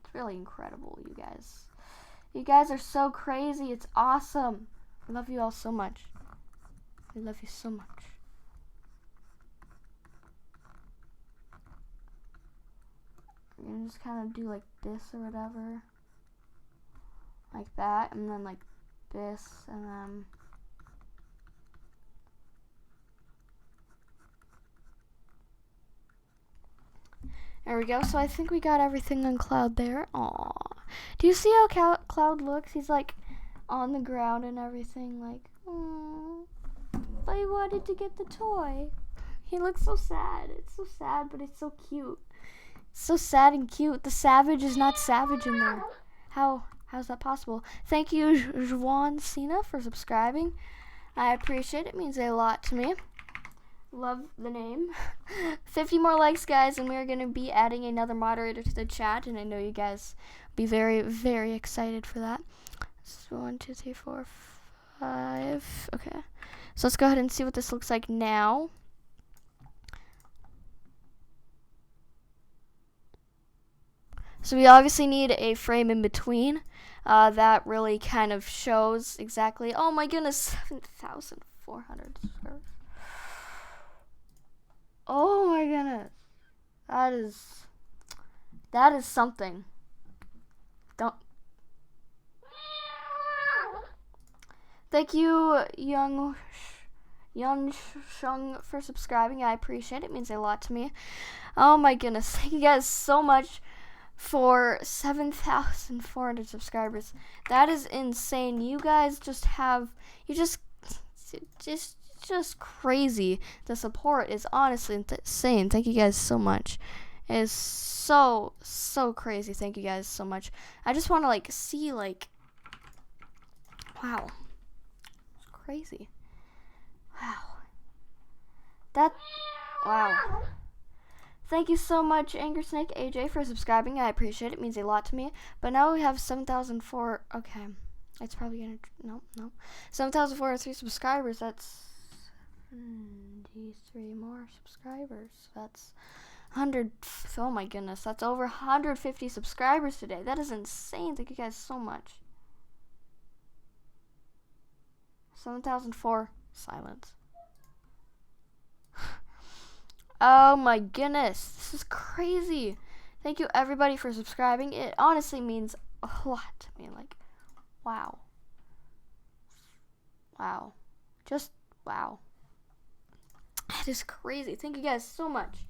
It's really incredible, you guys. You guys are so crazy. It's awesome. I love you all so much. I love you so much. We're gonna just kind of do like this or whatever. Like that. And then like this. And then... There we go. So I think we got everything on Cloud there. Aww. Do you see how Cloud looks? He's like on the ground and everything. Like, aww. But he wanted to get the toy. He looks so sad. It's so sad, but it's so cute. It's so sad and cute. The savage is not savage in there. How's that possible? Thank you, Juan Cena, for subscribing. I appreciate it. It means a lot to me. Love the name. 50 more likes, guys, and we're going to be adding another moderator to the chat, and I know you guys will be very, very excited for that. So 1, 2, 3, 4, 5. Okay. So let's go ahead and see what this looks like now. So we obviously need a frame in between. That really kind of shows exactly. Oh my goodness, 7,400 subscribers. Oh my goodness. That is something. Thank you, Young Shung, for subscribing. I appreciate it. It means a lot to me. Oh my goodness. Thank you guys so much for 7,400 subscribers. That is insane. You guys just just crazy. The support is honestly insane. Thank you guys so much. It is so crazy. Thank you guys so much. I just want to like see like, wow, it's crazy. Wow. Thank you so much, Anger Snake AJ, for subscribing. I appreciate it. It means a lot to me. But now we have 7,004. Okay. It's probably going to... No. 7,403 subscribers. That's 73 more subscribers. That's 100... Oh, my goodness. That's over 150 subscribers today. That is insane. Thank you guys so much. 7,004. Silence. Oh my goodness, this is crazy. Thank you everybody for subscribing. It honestly means a lot to me. Like, wow. Wow. Just wow. That is crazy. Thank you guys so much.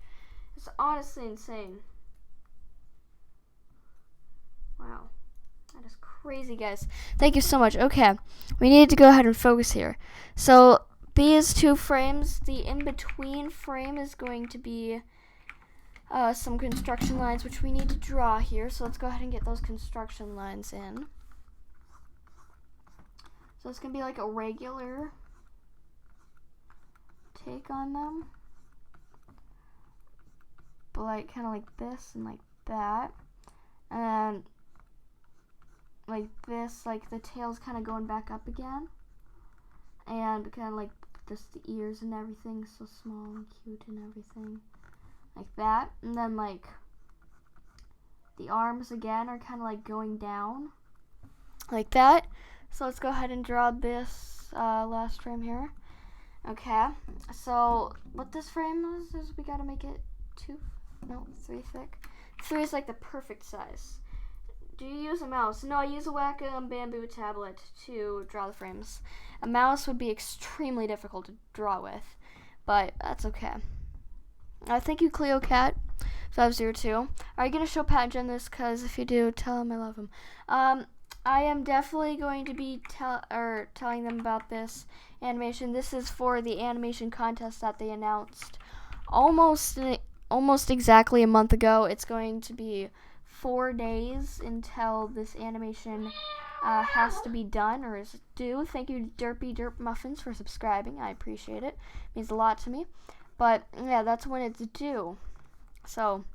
It's honestly insane. Wow. That is crazy, guys. Thank you so much. Okay, we need to go ahead and focus here. So, these two frames, the in-between frame is going to be some construction lines, which we need to draw here. So let's go ahead and get those construction lines in. So it's going to be like a regular take on them. But like kind of like this and like that. And like this, like the tail's kind of going back up again. And kind of like just the ears and everything, so small and cute and everything. Like that. And then like the arms again are kind of like going down. Like that. So let's go ahead and draw this last frame here. Okay. So what this frame is we gotta make it 3 thick. 3 is like the perfect size. Do you use a mouse? No, I use a Wacom bamboo tablet to draw the frames. A mouse would be extremely difficult to draw with, but that's okay. Thank you, Cleocat502. Are you going to show Pat and Jen this? Because if you do, tell him I love him. I am definitely going to be telling them about this animation. This is for the animation contest that they announced almost exactly a month ago. It's going to be 4 days until this animation has to be done or is due. Thank you, Derpy Derp Muffins, for subscribing. I appreciate it. It means a lot to me. But yeah, that's when it's due. So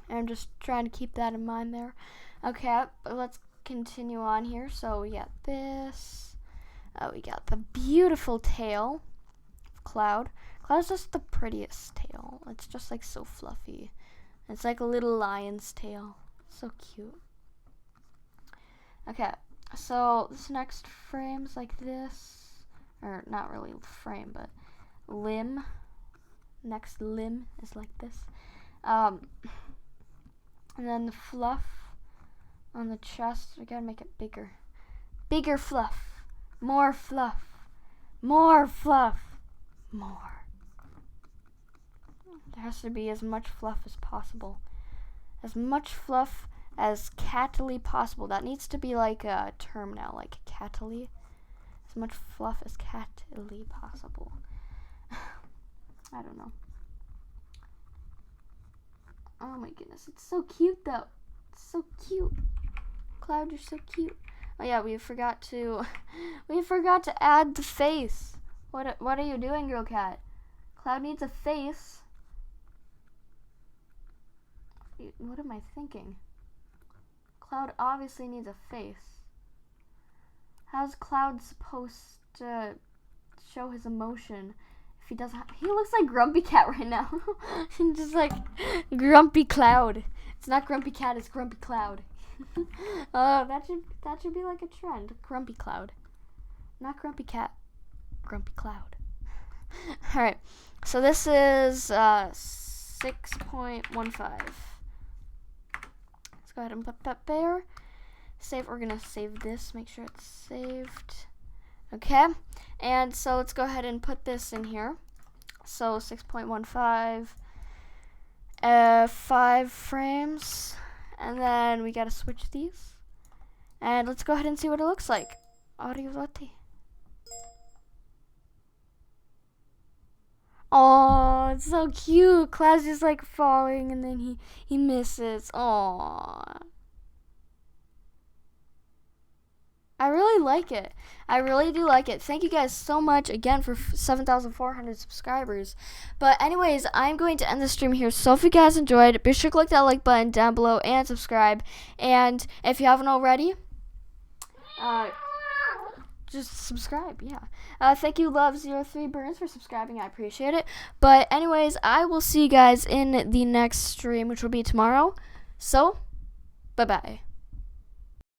I'm just trying to keep that in mind there. Okay, let's continue on here. So we got this. We got the beautiful tail of Cloud. Cloud's just the prettiest tail. It's just like so fluffy. It's like a little lion's tail. So cute. Okay, so this next frame's like this, or not really frame, but limb. Next limb is like this. And then the fluff on the chest, we gotta make it bigger. Bigger fluff. More fluff. More fluff. More. There has to be as much fluff as possible. As much fluff as catly possible. That needs to be like a term now, like catly. As much fluff as catly possible. I don't know. Oh my goodness, it's so cute though. It's so cute. Cloud, you're so cute. Oh yeah, we forgot to add the face. What are you doing, Girl Cat? Cloud needs a face. What am I thinking? Cloud obviously needs a face. How's Cloud supposed to show his emotion if he doesn't he looks like Grumpy Cat right now. Just like Grumpy Cloud. It's not Grumpy Cat, it's Grumpy Cloud. That should be like a trend. Grumpy Cloud. Not Grumpy Cat. Grumpy Cloud. Alright. So this is 6.15. Let's go ahead and put that there. Save. We're gonna save this. Make sure it's saved. Okay. And so let's go ahead and put this in here. So 6.15. 5 frames. And then we gotta switch these. And let's go ahead and see what it looks like. Arrivati. Oh, it's so cute. Cloud's just like falling and then he misses. Oh. I really like it. I really do like it. Thank you guys so much again for 7,400 subscribers. But anyways, I'm going to end the stream here. So if you guys enjoyed, be sure to click that like button down below and subscribe. And if you haven't already, just subscribe, yeah. Thank you, Love03Burns, for subscribing. I appreciate it. But anyways, I will see you guys in the next stream, which will be tomorrow. So, bye-bye.